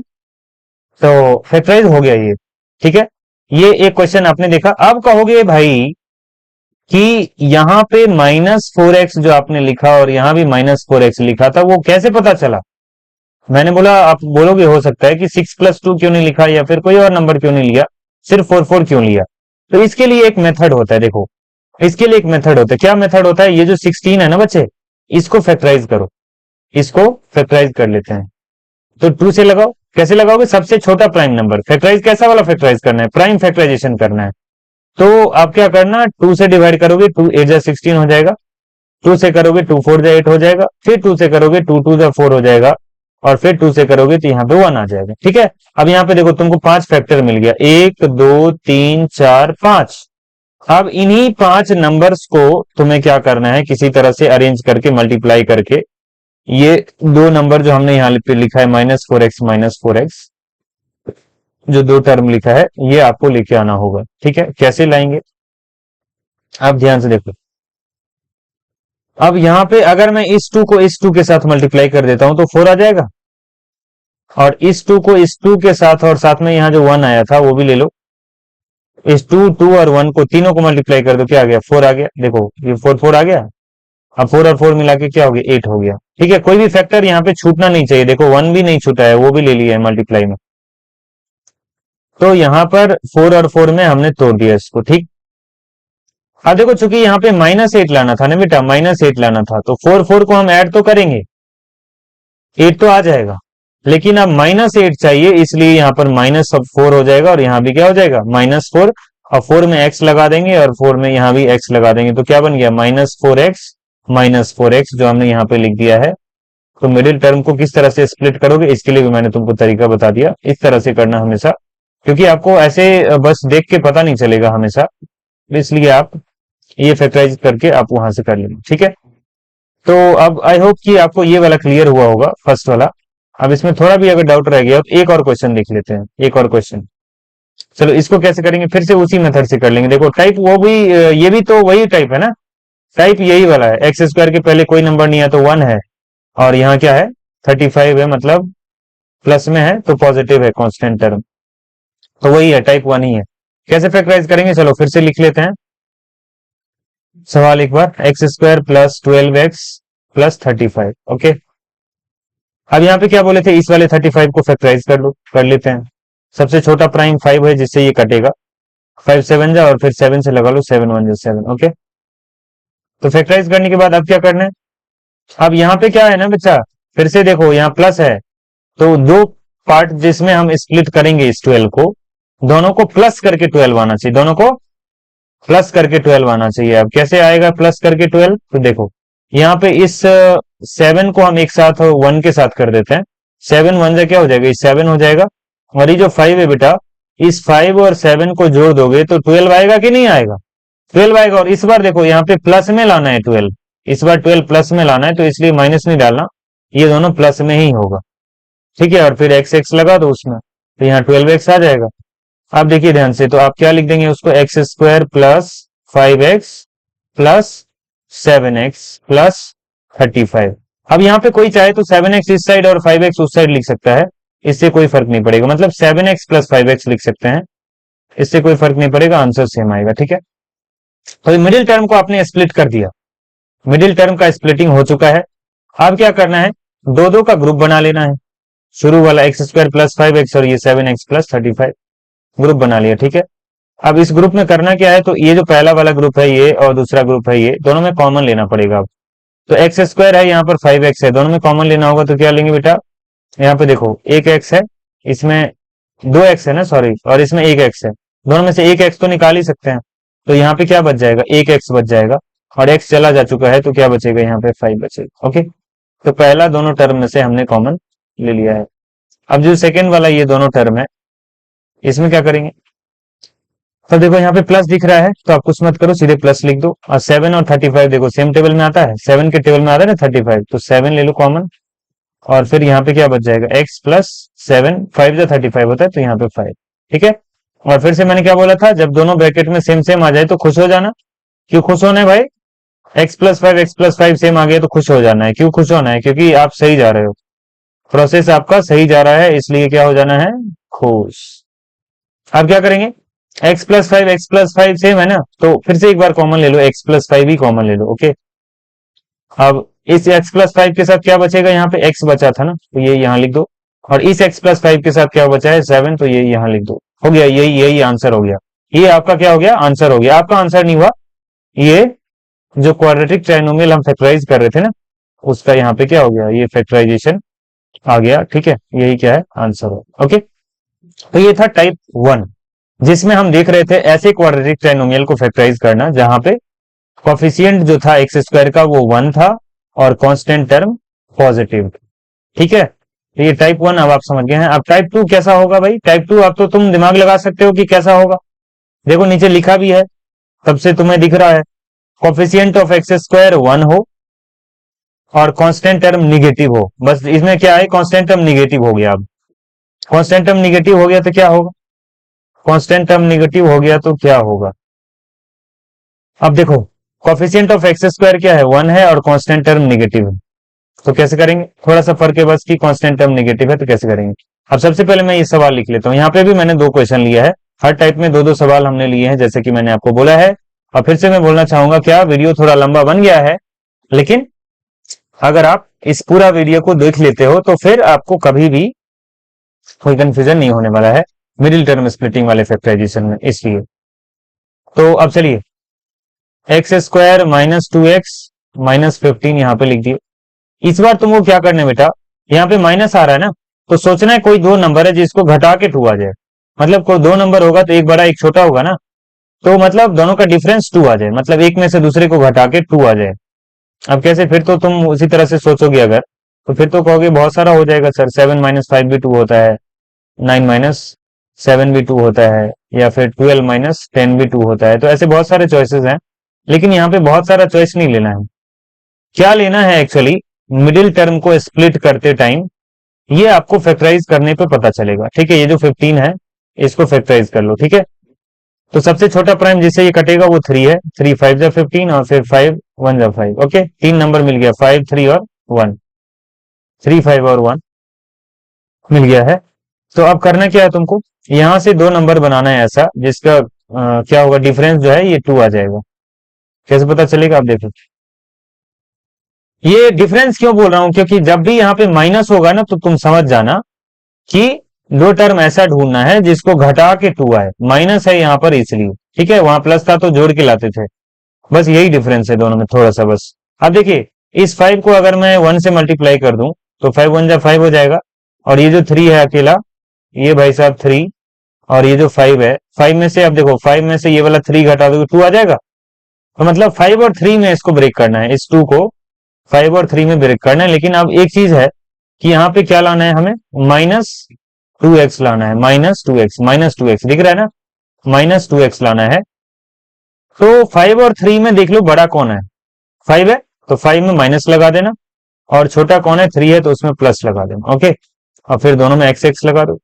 तो फैक्टराइज हो गया ये, ठीक है। ये एक क्वेश्चन आपने देखा। अब कहोगे भाई कि यहाँ पे -4x जो आपने लिखा और यहाँ भी -4x लिखा था, वो कैसे पता चला, मैंने बोला, आप बोलोगे हो सकता है कि 6+2 क्यों नहीं लिखा या फिर कोई और नंबर क्यों नहीं लिया, सिर्फ 4 4 क्यों लिया। तो इसके लिए एक मेथड होता है, देखो इसके लिए एक मेथड होता है। क्या मेथड होता है, ये जो 16 है ना बच्चे, इसको फैक्टराइज करो, इसको फैक्टराइज कर लेते हैं। तो 2 से लगाओ, कैसे लगाओगे, सबसे छोटा प्राइम नंबर फैक्टराइज, कैसा वाला फैक्टराइज करना है, प्राइम फैक्टराइजेशन करना है। तो आप क्या करना, 2 से डिवाइड करोगे, 2 8 जा 16 हो जाएगा। 2 से करोगे 2 4 जा 8 हो जाएगा, फिर 2 से करोगे 2 2 जा 4 हो जाएगा, और फिर 2 से करोगे तो यहाँ पे 1 आ जाएगा। ठीक है, अब यहाँ पे देखो तुमको 5 फैक्टर मिल गया, 1 2 3 4 5। अब इन्हीं 5 नंबर्स को तुम्हें क्या करना है, किसी तरह से अरेंज करके मल्टीप्लाई करके, ये दो नंबर जो हमने यहाँ पे लिखा है -4x, जो दो टर्म लिखा है, ये आपको लेके आना होगा। ठीक है, कैसे लाएंगे आप ध्यान से देखो। अब यहाँ पे अगर मैं इस 2 को इस 2 के साथ मल्टीप्लाई कर देता हूं तो 4 आ जाएगा, और इस 2 को इस 2 के साथ, और साथ में यहाँ जो 1 आया था वो भी ले लो। इस 2 2 और 1 को तीनों को मल्टीप्लाई कर दो, क्या आ गया, 4 आ गया। देखो ये 4 4 आ गया। अब 4 और 4 मिला के क्या हो गया, 8 हो गया। ठीक है, कोई भी फैक्टर यहाँ पे छूटना नहीं चाहिए। देखो 1 भी नहीं छूटा है, वो भी ले लिया है मल्टीप्लाई में। तो यहाँ पर 4 और 4 में हमने तोड़ दिया इसको। ठीक, अब देखो चूंकि यहाँ पे -8 लाना था ना बेटा, -8 लाना था, तो 4 4 को हम ऐड तो करेंगे, 8 तो आ जाएगा, लेकिन अब -8 चाहिए, इसलिए यहाँ पर -4 हो जाएगा, और यहाँ भी क्या हो जाएगा, -4। और 4 में x लगा देंगे, और 4 में यहाँ भी x लगा देंगे, तो क्या बन गया, -4x जो हमने यहाँ पे लिख दिया है। तो मिडिल टर्म को किस तरह से स्प्लिट करोगे, इसके लिए भी मैंने तुमको तरीका बता दिया। इस तरह से करना हमेशा, क्योंकि आपको ऐसे बस देख के पता नहीं चलेगा हमेशा, इसलिए आप ये फैक्टराइज करके आप वहां से कर लेंगे। ठीक है, तो अब आई होप कि आपको ये वाला क्लियर हुआ होगा, फर्स्ट वाला। अब इसमें थोड़ा भी अगर डाउट रह गया तो एक और क्वेश्चन देख लेते हैं, एक और क्वेश्चन। चलो इसको कैसे करेंगे, फिर से उसी मेथड से कर लेंगे। देखो टाइप वो भी, ये भी तो वही टाइप है ना, टाइप यही वाला है। एक्स स्क्वायर के पहले कोई नंबर नहीं है तो 1 है, और यहाँ क्या है, 35 है, मतलब प्लस में है तो पॉजिटिव है कांस्टेंट टर्म, तो वही है, टाइप 1 ही है। कैसे फैक्टराइज करेंगे, चलो फिर से लिख लेते हैं सवाल एक बार। x² + 12x + 35। ओके, अब यहाँ पे क्या बोले थे, इस वाले 35 को फैक्टराइज कर लो, कर लेते हैं। सबसे छोटा प्राइम 5 है, जिससे ये कटेगा, 5 7 जा, और फिर 7 से लगा लो, 7 1 जा 7। ओके, तो फैक्टराइज करने के बाद अब क्या करना है, अब यहाँ पे क्या है ना बच्चा, फिर से देखो यहाँ प्लस है, तो दो पार्ट जिसमें हम स्प्लिट करेंगे इस 12 को, दोनों को प्लस करके 12 आना चाहिए, दोनों को प्लस करके 12 आना चाहिए। अब कैसे आएगा प्लस करके 12, तो देखो यहाँ पे इस 7 को हम एक साथ 1 के साथ कर देते हैं, 7 1 जा क्या हो जाएगा, 7 हो जाएगा। और ये जो 5 है बेटा, इस 5 और 7 को जोड़ दोगे तो 12 आएगा कि नहीं आएगा, 12 आएगा। और इस बार देखो यहाँ पे प्लस में लाना है 12, इस बार 12 प्लस में लाना है, तो इसलिए माइनस नहीं डालना, ये दोनों प्लस में ही होगा। ठीक है, और फिर एक्स एक्स लगा दो उसमें, तो यहाँ 12x आ जाएगा। आप देखिए ध्यान से, तो आप क्या लिख देंगे उसको, x² + 5x + 7x + 35। अब यहाँ पे कोई चाहे तो 7x इस साइड और 5x उस साइड लिख सकता है, इससे कोई फर्क नहीं पड़ेगा, मतलब 7x + 5x लिख सकते हैं, इससे कोई फर्क नहीं पड़ेगा, आंसर सेम आएगा। ठीक है, तो मिडिल टर्म को आपने स्प्लिट कर दिया, मिडिल टर्म का स्प्लिटिंग हो चुका है। अब क्या करना है, दो दो का ग्रुप बना लेना है, शुरू वाला x² + 5x और ये 7x + 35 ग्रुप बना लिया। ठीक है, अब इस ग्रुप में करना क्या है, तो ये जो पहला वाला ग्रुप है ये, और दूसरा ग्रुप है ये, दोनों में कॉमन लेना पड़ेगा। अब तो x² है, यहाँ पर 5x है, दोनों में कॉमन लेना होगा, तो क्या लेंगे बेटा, यहाँ पे देखो एक x है, इसमें 2x है ना, सॉरी, और इसमें एक x है, दोनों में से एक x तो निकाल ही सकते हैं, तो यहाँ पे क्या बच जाएगा, एक x बच जाएगा, और x चला जा चुका है, तो क्या बचेगा, यहाँ पे 5 बचेगा। ओके, तो पहला दोनों टर्म में से हमने कॉमन ले लिया है। अब जो सेकेंड वाला ये दोनों टर्म है, इसमें क्या करेंगे, तो देखो यहाँ पे प्लस दिख रहा है, तो आप कुछ मत करो, सीधे प्लस लिख दो। और 7 और 35 देखो सेम टेबल में आता है, 7 के टेबल में आता है ना 35, तो 7 ले लो कॉमन, और फिर यहाँ पे क्या बच जाएगा, x + 7, 5 जा 35 होता है, तो यहाँ पे 5। ठीक है, और फिर से मैंने क्या बोला था, जब दोनों ब्रैकेट में सेम सेम आ जाए तो खुश हो जाना। क्यों खुश होना है भाई, x + 5 सेम आ गया तो खुश हो जाना है। क्यों खुश होना है, क्योंकि आप सही जा रहे हो, प्रोसेस आपका सही जा रहा है, इसलिए क्या हो जाना है, खुश। अब क्या करेंगे, x + 5 सेम है ना, तो फिर से एक बार कॉमन ले लो, x + 5 ही कॉमन ले लो। ओके, अब इस x प्लस 5 के साथ क्या बचेगा, यहाँ पे x बचा था ना, तो ये यहाँ लिख दो। और इस x प्लस 5 के साथ क्या बचा है 7, तो ये यहाँ लिख दो। हो गया, यही यही आंसर हो गया। ये आपका क्या हो गया, आंसर हो गया। आपका आंसर नहीं हुआ, ये जो क्वाड्रेटिक ट्राइनोमियल हम फैक्टराइज कर रहे थे ना, उसका यहाँ पे क्या हो गया, ये फैक्टराइजेशन आ गया। ठीक है, यही क्या है, आंसर हो। ओके, तो ये था टाइप 1, जिसमें हम देख रहे थे ऐसे क्वाड्रेटिक ट्राइनोमियल को फैक्टराइज करना जहां पे कॉफिशियंट जो था एक्स स्क्वायर का वो 1 था और कांस्टेंट टर्म पॉजिटिव। ठीक है, तो ये टाइप 1 अब आप समझ गए हैं। अब टाइप 2 कैसा होगा भाई, टाइप 2 अब तो तुम दिमाग लगा सकते हो कि कैसा होगा। देखो नीचे लिखा भी है, तब से तुम्हें दिख रहा है, कॉफिशियंट ऑफ एक्स स्क्वायर 1 हो और कांस्टेंट टर्म निगेटिव हो। बस इसमें क्या है, कांस्टेंट टर्म निगेटिव हो गया। अब कांस्टेंट टर्म निगेटिव हो गया तो क्या होगा, कांस्टेंट टर्म निगेटिव हो गया तो क्या होगा। अब देखो, कॉफिशियंट ऑफ एक्स स्क्वायर क्या है, 1 है और कांस्टेंट टर्म निगेटिव है, तो कैसे करेंगे, थोड़ा सा फर्क है बस, की कांस्टेंट टर्म नेगेटिव है तो कैसे करेंगे। अब सबसे पहले मैं ये सवाल लिख लेता हूं, यहाँ पे भी मैंने 2 क्वेश्चन लिया है, हर टाइप में 2-2 सवाल हमने लिए हैं, जैसे कि मैंने आपको बोला है। और फिर से मैं बोलना चाहूंगा, क्या वीडियो थोड़ा लंबा बन गया है, लेकिन अगर आप इस पूरा वीडियो को देख लेते हो तो फिर आपको कभी भी कोई कंफ्यूजन नहीं होने वाला है मिडिल टर्म स्प्लिटिंग वाले फैक्टराइजेशन में, इसलिए। तो अब चलिए, x square minus 2x minus 15 यहाँ पे लिख दिए। इस बार तुमको क्या करना है बेटा, यहाँ पे माइनस आ रहा है ना, तो सोचना है कोई 2 नंबर है जिसको घटा के 2 आ जाए। मतलब कोई 2 नंबर होगा तो एक बड़ा एक छोटा होगा ना, तो मतलब दोनों का डिफरेंस 2 आ जाए, मतलब एक में से दूसरे को घटा के 2 आ जाए। अब कैसे, फिर तो तुम उसी तरह से सोचोगे अगर, तो फिर तो कहोगे बहुत सारा हो जाएगा सर, 7 माइनस 5 भी 2 होता है, 9 माइनस 7 भी 2 होता है, या फिर 12 माइनस 10 भी 2 होता है। तो ऐसे बहुत सारे चॉइसेस हैं, लेकिन यहाँ पे बहुत सारा चॉइस नहीं लेना है। क्या लेना है एक्चुअली, मिडिल टर्म को स्प्लिट करते टाइम ये आपको फैक्टराइज करने पे पता चलेगा। ठीक है, ये जो 15 है इसको फैक्टराइज कर लो। ठीक है, तो सबसे छोटा प्राइम जिससे ये कटेगा वो 3 है, 3 5 जा 15 और फिर 5 1 जा 5। ओके, 3 नंबर मिल गया, 5 3 और 1, 3 5 और 1 मिल गया है। तो अब करना क्या है तुमको, यहां से 2 नंबर बनाना है ऐसा जिसका क्या होगा, डिफरेंस जो है ये 2 आ जाएगा। कैसे पता चलेगा, आप देखो। ये डिफरेंस क्यों बोल रहा हूं, क्योंकि जब भी यहाँ पे माइनस होगा ना तो तुम समझ जाना कि 2 टर्म ऐसा ढूंढना है जिसको घटा के 2 आए। माइनस है यहाँ पर इसलिए, ठीक है, वहां प्लस था तो जोड़ के लाते थे। बस यही डिफरेंस है दोनों में थोड़ा सा बस। अब देखिए, इस 5 को अगर मैं 1 से मल्टीप्लाई कर दूं तो 5 1 जा 5 हो जाएगा, और ये जो 3 है अकेला, ये भाई साहब 3, और ये जो 5 है, 5 में से, अब देखो 5 में से ये वाला 3 घटा दोगे 2 आ जाएगा। तो मतलब 5 और 3 में इसको ब्रेक करना है, इस 2 को 5 और 3 में ब्रेक करना है। लेकिन अब एक चीज है कि यहाँ पे क्या लाना है हमें, -2x लाना है, -2x दिख रहा है ना, -2x लाना है। तो 5 और 3 में देख लो बड़ा कौन है, 5 है, तो 5 में माइनस लगा देना, और छोटा कौन है, 3 है, तो उसमें प्लस लगा देना। ओके, और फिर दोनों में x x लगा दो।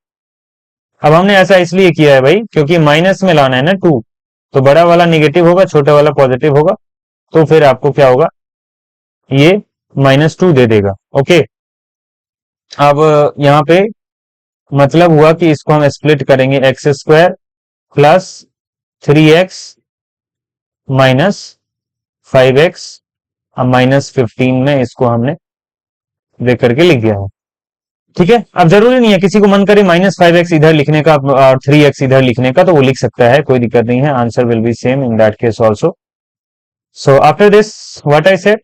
अब हमने ऐसा इसलिए किया है भाई क्योंकि माइनस में लाना है ना 2, तो बड़ा वाला निगेटिव होगा, छोटा वाला पॉजिटिव होगा, तो फिर आपको क्या होगा, ये -2 दे देगा। ओके, अब यहाँ पे मतलब हुआ कि इसको हम स्प्लिट करेंगे, x square plus 3x minus 5x, अब -15 में इसको हमने ब्रेक करके लिख दिया है। ठीक है, अब जरूरी नहीं है किसी को मन करे -5x इधर लिखने का और 3x इधर लिखने का, तो वो लिख सकता है, कोई दिक्कत नहीं है, answer will be same in that case also. So after this what I said,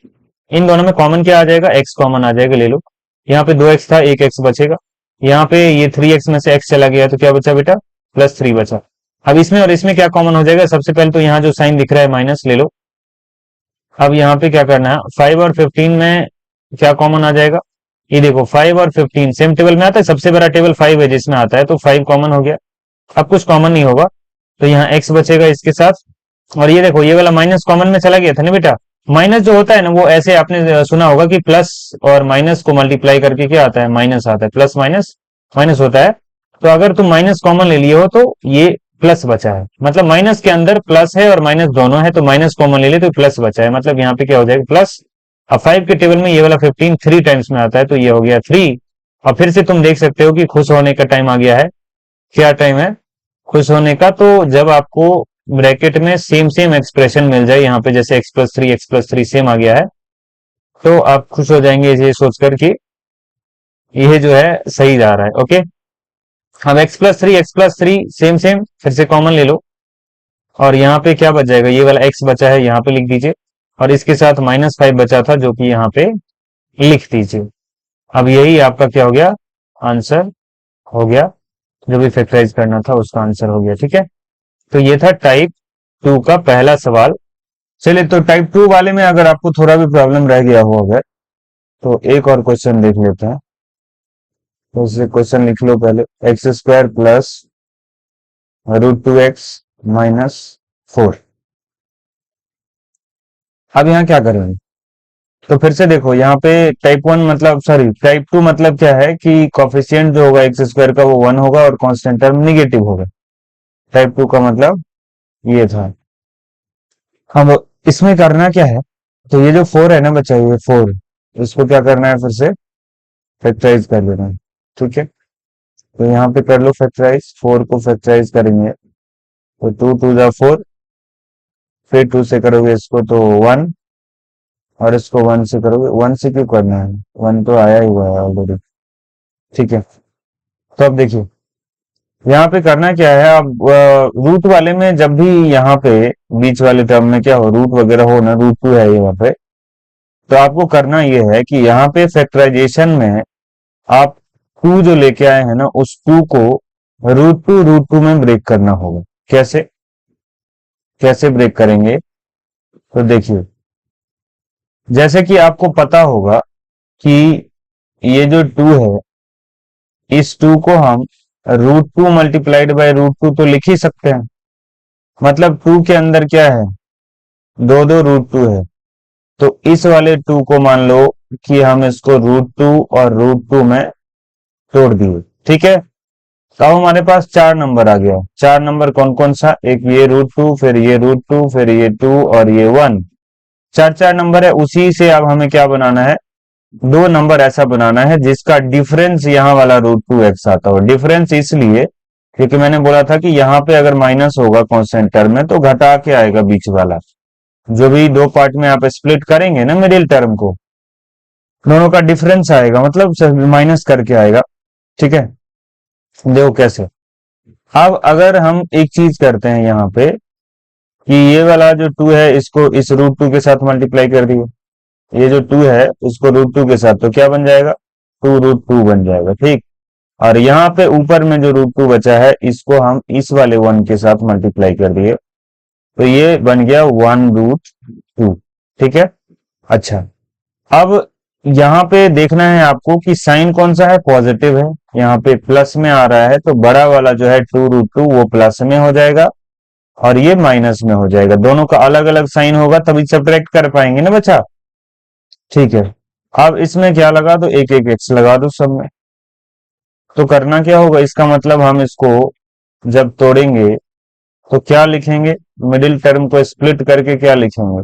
इन दोनों में कॉमन क्या आ जाएगा, x कॉमन आ जाएगा, ले लो। यहाँ पे 2x था, एक x बचेगा, यहाँ पे ये 3x में से x चला गया तो क्या बचा बेटा, +3 बचा। अब इसमें और इसमें क्या कॉमन हो जाएगा, सबसे पहले तो यहाँ जो साइन दिख रहा है माइनस ले लो। अब यहाँ पे क्या करना है, 5 और 15 में क्या कॉमन आ जाएगा, ये देखो 5 और 15 सेम टेबल में आता है, सबसे बड़ा टेबल 5 है जिसमें आता है, तो 5 कॉमन हो गया। अब कुछ कॉमन नहीं होगा, तो यहाँ x बचेगा इसके साथ, और ये देखो ये वाला माइनस कॉमन में चला गया था ना बेटा। माइनस जो होता है ना, वो ऐसे आपने सुना होगा कि प्लस और माइनस को मल्टीप्लाई करके क्या आता है, माइनस आता है, प्लस माइनस माइनस होता है। तो अगर तुम माइनस कॉमन ले लिए हो तो ये प्लस बचा है, मतलब माइनस के अंदर प्लस है और माइनस दोनों है, तो माइनस कॉमन ले लिए तो प्लस बचा है, मतलब यहाँ पे क्या हो जाएगा, प्लस। अब 5 के टेबल में ये वाला 15 3 टाइम्स में आता है, तो ये हो गया 3। और फिर से तुम देख सकते हो कि खुश होने का टाइम आ गया है। क्या टाइम है, खुश होने का, तो जब आपको ब्रैकेट में सेम सेम एक्सप्रेशन मिल जाए, यहाँ पे जैसे x+3 सेम आ गया है, तो आप खुश हो जाएंगे ये सोचकर कि ये जो है सही जा रहा है। ओके, अब x+3 सेम सेम फिर से कॉमन ले लो, और यहाँ पे क्या बच जाएगा, ये वाला x बचा है यहाँ पे लिख दीजिए, और इसके साथ -5 बचा था जो कि यहाँ पे लिख दीजिए। अब यही आपका क्या हो गया, आंसर हो गया, जो भी फैक्टराइज करना था उसका आंसर हो गया। ठीक है, तो ये था टाइप 2 का पहला सवाल। चलिए, तो टाइप 2 वाले में अगर आपको थोड़ा भी प्रॉब्लम रह गया हो अगर, तो एक और क्वेश्चन देख लेते हैं। तो उससे क्वेश्चन लिख लो पहले, x² प्लस √2x -4। अब यहाँ क्या करेंगे, तो फिर से देखो यहाँ पे टाइप 1 मतलब सॉरी टाइप 2 मतलब क्या है कि कॉफिशिएंट जो होगा x² का वो 1 होगा और कांस्टेंट टर्म निगेटिव होगा। टाइप 2 का मतलब ये था। अब इसमें करना क्या है, तो ये जो 4 है ना बच्चा, ये 4, इसको क्या करना है, फिर से फैक्टराइज कर लेना है। ठीक है, तो यहाँ पे कर लो फैक्टराइज, 4 को फैक्टराइज करेंगे तो 2 × 2 = 4, फिर 2 से करोगे इसको तो 1, और इसको 1 से करोगे, 1 से क्यों करना है, 1 तो आया ही हुआ है ऑलरेडी। ठीक है, तो अब देखिए यहाँ पे करना क्या है, अब रूट वाले में जब भी यहाँ पे बीच वाले टर्म में क्या हो, रूट वगैरह हो ना, √2 है यहाँ पे, तो आपको करना ये है कि यहाँ पे फैक्टराइजेशन में आप 2 जो लेके आए हैं ना, उस 2 को √2 में ब्रेक करना होगा। कैसे कैसे ब्रेक करेंगे, तो देखिए, जैसे कि आपको पता होगा कि ये जो 2 है, इस 2 को हम √2 मल्टीप्लाइड बाय √2 तो लिख ही सकते हैं। मतलब 2 के अंदर क्या है, दो दो √2 है, तो इस वाले 2 को मान लो कि हम इसको √2 और √2 में तोड़ दिए। ठीक है, तो अब हमारे पास 4 नंबर आ गया। 4 नंबर कौन कौन सा, एक ये √2, फिर ये √2, फिर ये 2 और ये 1। 4 नंबर है, उसी से अब हमें क्या बनाना है, 2 नंबर ऐसा बनाना है जिसका डिफरेंस यहाँ वाला √2x आता हो। डिफरेंस इसलिए क्योंकि मैंने बोला था कि यहाँ पे अगर माइनस होगा कांस्टेंट टर्म में तो घटा के आएगा बीच वाला। जो भी दो पार्ट में आप स्प्लिट करेंगे ना मिडिल टर्म को, दोनों का डिफरेंस आएगा, मतलब माइनस करके आएगा। ठीक है, देखो कैसे। अब अगर हम एक चीज करते हैं यहाँ पे कि ये वाला जो 2 है इसको इस √2 के साथ मल्टीप्लाई कर दिए, ये जो 2 है उसको √2 के साथ, तो क्या बन जाएगा, 2√2 बन जाएगा। ठीक, और यहाँ पे ऊपर में जो √2 बचा है इसको हम इस वाले 1 के साथ मल्टीप्लाई कर दिए, तो ये बन गया 1√2। ठीक है, अच्छा, अब यहाँ पे देखना है आपको कि साइन कौन सा है, पॉजिटिव है, यहाँ पे प्लस में आ रहा है, तो बड़ा वाला जो है 2√2 वो प्लस में हो जाएगा और ये माइनस में हो जाएगा। दोनों का अलग अलग साइन होगा तभी सब्ट्रैक्ट कर पाएंगे ना बच्चा। ठीक है, अब इसमें क्या लगा दो, एक एक एक्स लगा दो सब में। तो करना क्या होगा, इसका मतलब हम इसको जब तोड़ेंगे तो क्या लिखेंगे, मिडिल टर्म को स्प्लिट करके क्या लिखेंगे,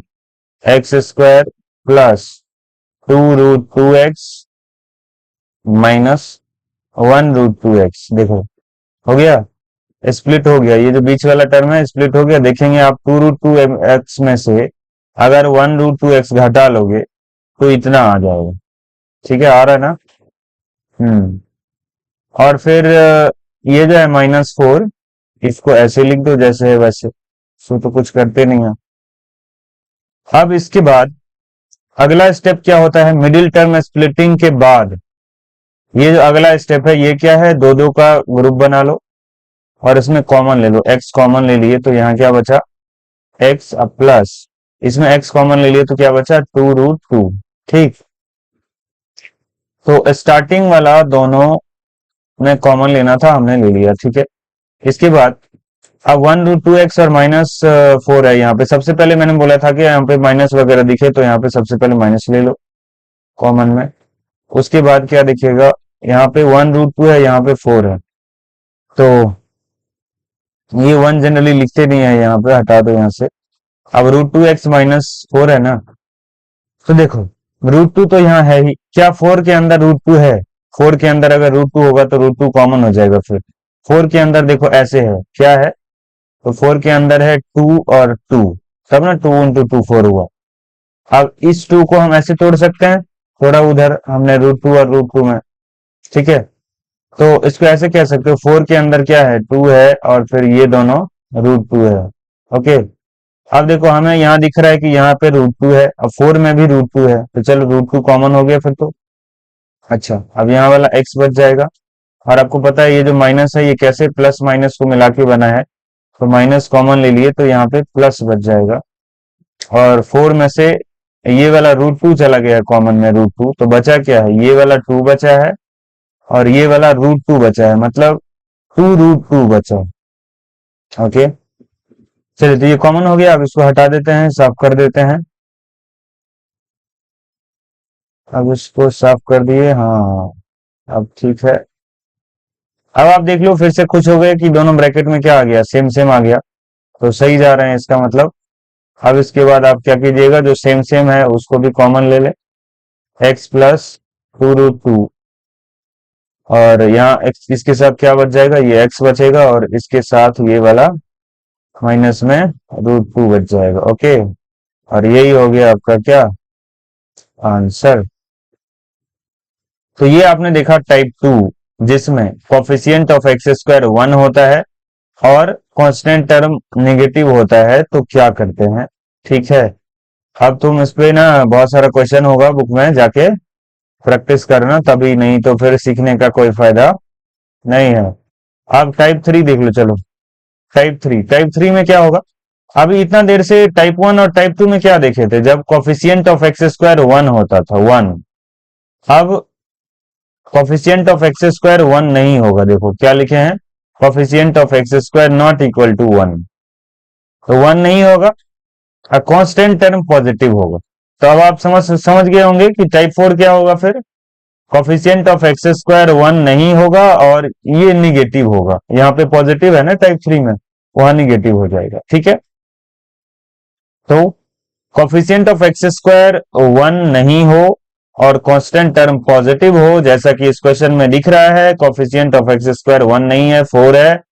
x² प्लस 2√2x -1√2x। देखो हो गया, स्प्लिट हो गया, ये जो बीच वाला टर्म है स्प्लिट हो गया। देखेंगे आप 2√2x में से अगर 1√2x घटा लोगे तो इतना आ जाएगा। ठीक है, आ रहा है ना। और फिर ये जो है -4, इसको ऐसे लिख दो जैसे है वैसे, सो तो कुछ करते नहीं है। अब इसके बाद अगला स्टेप क्या होता है, मिडिल टर्म स्प्लिटिंग के बाद ये जो अगला स्टेप है ये क्या है, दो दो का ग्रुप बना लो और इसमें कॉमन ले लो, x कॉमन ले लिए तो यहाँ क्या बचा, x अब प्लस इसमें x कॉमन ले लिए तो क्या बचा, 2√2। ठीक, तो स्टार्टिंग वाला दोनों में कॉमन लेना था, हमने ले लिया। ठीक है, इसके बाद अब 1√2x और -4 है यहाँ पे। सबसे पहले मैंने बोला था कि यहाँ पे माइनस वगैरह दिखे तो यहाँ पे सबसे पहले माइनस ले लो कॉमन में। उसके बाद क्या दिखेगा, यहाँ पे 1√2 है, यहाँ पे 4 है, तो ये 1 जनरली लिखते नहीं है, यहाँ पे हटा दो यहाँ से। अब √2x -4 है ना, तो देखो √2 तो यहाँ है ही, क्या 4 के अंदर √2 है, 4 के अंदर अगर √2 होगा तो √2 कॉमन हो जाएगा। फिर 4 के अंदर देखो ऐसे है, क्या है, तो 4 के अंदर है 2 और 2, तब ना 2 × 2 4 हुआ। अब इस 2 को हम ऐसे तोड़ सकते हैं, थोड़ा उधर हमने √2 और √2 में, ठीक है। तो इसको ऐसे कह सकते हो, 4 के अंदर क्या है, 2 है, और फिर ये दोनों √2 है। ओके, अब देखो हमें यहाँ दिख रहा है कि यहाँ पे √2 है, अब 4 में भी √2 है, तो चलो √2 कॉमन हो गया फिर तो। अच्छा, अब यहाँ वाला x बच जाएगा, और आपको पता है ये जो माइनस है ये कैसे प्लस माइनस को मिला के बना है, तो माइनस कॉमन ले लिए तो यहाँ पे प्लस बच जाएगा। और 4 में से ये वाला √2 चला गया कॉमन में, √2, तो बचा क्या है, ये वाला 2 बचा है, और ये वाला √2 बचा है, मतलब 2√2 बचा है। ओके, चलिए तो ये कॉमन हो गया, अब इसको हटा देते हैं, साफ कर देते हैं। अब इसको साफ कर दिए, हाँ अब ठीक है। अब आप देख लो, फिर से खुश हो गए कि दोनों ब्रैकेट में क्या आ गया, सेम सेम आ गया, तो सही जा रहे हैं इसका मतलब। अब इसके बाद आप क्या कीजिएगा, जो सेम सेम है उसको भी कॉमन ले ले, x प्लस 2√2, और यहाँ x इसके साथ क्या बच जाएगा, ये x बचेगा, और इसके साथ ये वाला माइनस में √2 बच जाएगा। ओके, और यही हो गया आपका क्या आंसर। तो ये आपने देखा टाइप 2, जिसमें कोफिशिएंट ऑफ एक्स स्क्वायर 1 होता है और कांस्टेंट टर्म नेगेटिव होता है, तो क्या करते हैं, ठीक है। अब तुम इस पे ना बहुत सारा क्वेश्चन होगा बुक में, जाके प्रैक्टिस करना, तभी, नहीं तो फिर सीखने का कोई फायदा नहीं है। अब टाइप 3 देख लो, चलो टाइप थ्री में क्या होगा। अभी इतना देर से टाइप 1 और टाइप 2 में क्या देखे थे, जब कोफिशिएंट ऑफ एक्स स्क्वायर 1 होता था, 1। अब कोफिशिएंट ऑफ एक्स स्क्वायर 1 नहीं होगा, देखो क्या लिखे हैं, coefficient of x square not equal to 1, तो 1 नहीं होगा, कांस्टेंट टर्म पॉजिटिव होगा। तो अब आप समझ समझ गए होंगे कि टाइप 4 क्या होगा फिर, कोफिशिएंट ऑफ एक्स स्क्वायर 1 नहीं होगा और ये निगेटिव होगा, यहाँ पे पॉजिटिव है ना टाइप 3 में, वहां निगेटिव हो जाएगा, ठीक है। तो कोफिशिएंट ऑफ एक्स स्क्वायर 1 नहीं हो और कांस्टेंट टर्म पॉजिटिव हो, जैसा कि इस क्वेश्चन में दिख रहा है, कोफिशिएंट ऑफ एक्स स्क्वायर 1 नहीं है, 4 है,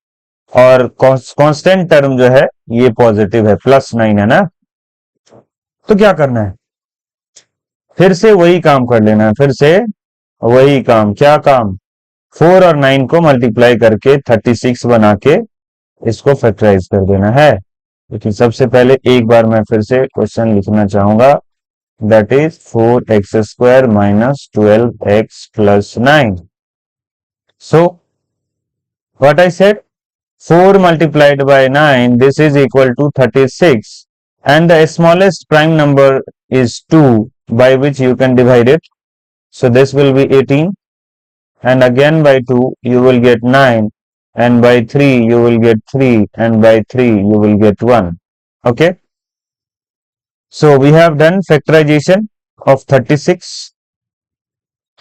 और कांस्टेंट टर्म जो है ये पॉजिटिव है, +9 है ना। तो क्या करना है, फिर से वही काम कर लेना है, फिर से वही काम, क्या काम, 4 और 9 को मल्टीप्लाई करके 36 बना के इसको फैक्टराइज कर देना है। लेकिन सबसे पहले एक बार मैं फिर से क्वेश्चन लिखना चाहूंगा, that is 4x square minus 12x plus 9। So what I said, 4 multiplied by 9, this is equal to 36, and the smallest prime number is 2, by which you can divide it, so this will be 18, and again by 2 you will get 9, and by 3 you will get 3, and by 3 you will get 1. Okay, so we have done factorization of 36.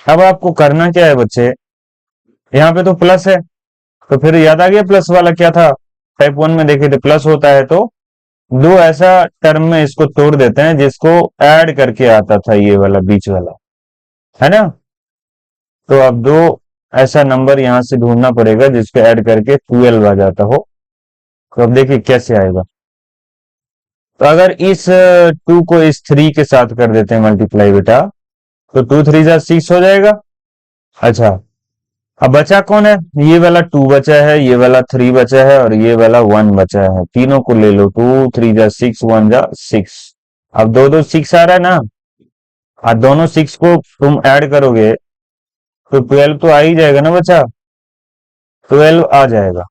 अब आपको करना क्या है बच्चे, यहाँ पे तो plus है, तो फिर याद आ गया प्लस वाला क्या था, टाइप 1 में देखे थे प्लस होता है, तो दो ऐसा टर्म में इसको तोड़ देते हैं जिसको ऐड करके आता था, ये वाला बीच वाला, है ना। तो अब दो ऐसा नंबर यहां से ढूंढना पड़ेगा जिसको ऐड करके 12 आ जाता हो, तो अब देखिए कैसे आएगा। तो अगर इस 2 को इस 3 के साथ कर देते हैं मल्टीप्लाई बेटा, तो 2 3 जा 6 हो जाएगा। अच्छा, अब बचा कौन है, ये वाला 2 बचा है, ये वाला 3 बचा है, और ये वाला 1 बचा है, तीनों को ले लो, 2 3 जा 6, 1 जा 6। अब दो दो 6 आ रहा है ना, और दोनों 6 को तुम ऐड करोगे तो 12 तो आ ही जाएगा ना बच्चा, 12 आ जाएगा।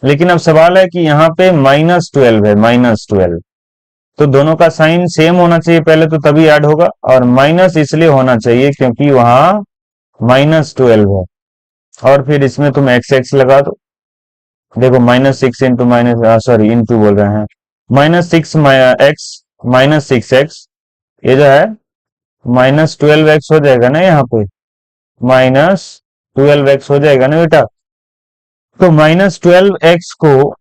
लेकिन अब सवाल है कि यहाँ पे -12 है, -12, तो दोनों का साइन सेम होना चाहिए पहले, तो तभी ऐड होगा, और माइनस इसलिए होना चाहिए क्योंकि वहां -12 है, और फिर इसमें तुम एक्स एक्स लगा दो, देखो -6 इंटू माइनस, सॉरी इंटू बोल रहे हैं, -6 एक्स -6x, ये जो है -12x हो जाएगा ना, यहाँ पे -12x हो जाएगा ना बेटा। तो -12x को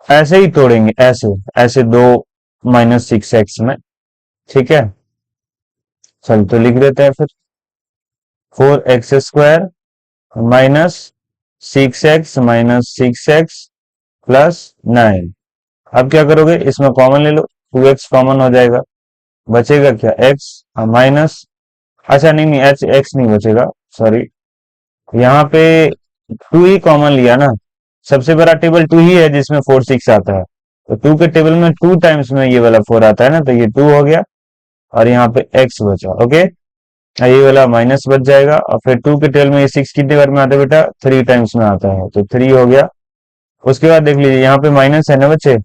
ऐसे ही तोड़ेंगे, ऐसे ऐसे दो -6x में, ठीक है। चल तो लिख देते हैं फिर, 4x square -6x -6x plus 9। अब क्या करोगे, इसमें कॉमन ले लो, 2x कॉमन हो जाएगा, बचेगा क्या, एक्स माइनस, अच्छा नहीं नहीं एच एक्स नहीं बचेगा, सॉरी, यहाँ पे टू ही कॉमन लिया ना, सबसे बड़ा टेबल टू ही है जिसमें फोर सिक्स आता है, तो टू के टेबल में टू टाइम्स में ये वाला फोर आता है ना, तो ये टू हो गया और यहाँ पे एक्स बचा, ओके। ये वाला माइनस बच जाएगा और फिर टू के टेबल में ये सिक्स कितने बार में आता है बेटा, थ्री टाइम्स में आता है, तो थ्री हो गया। उसके बाद देख लीजिए यहाँ पे माइनस है ना बच्चे,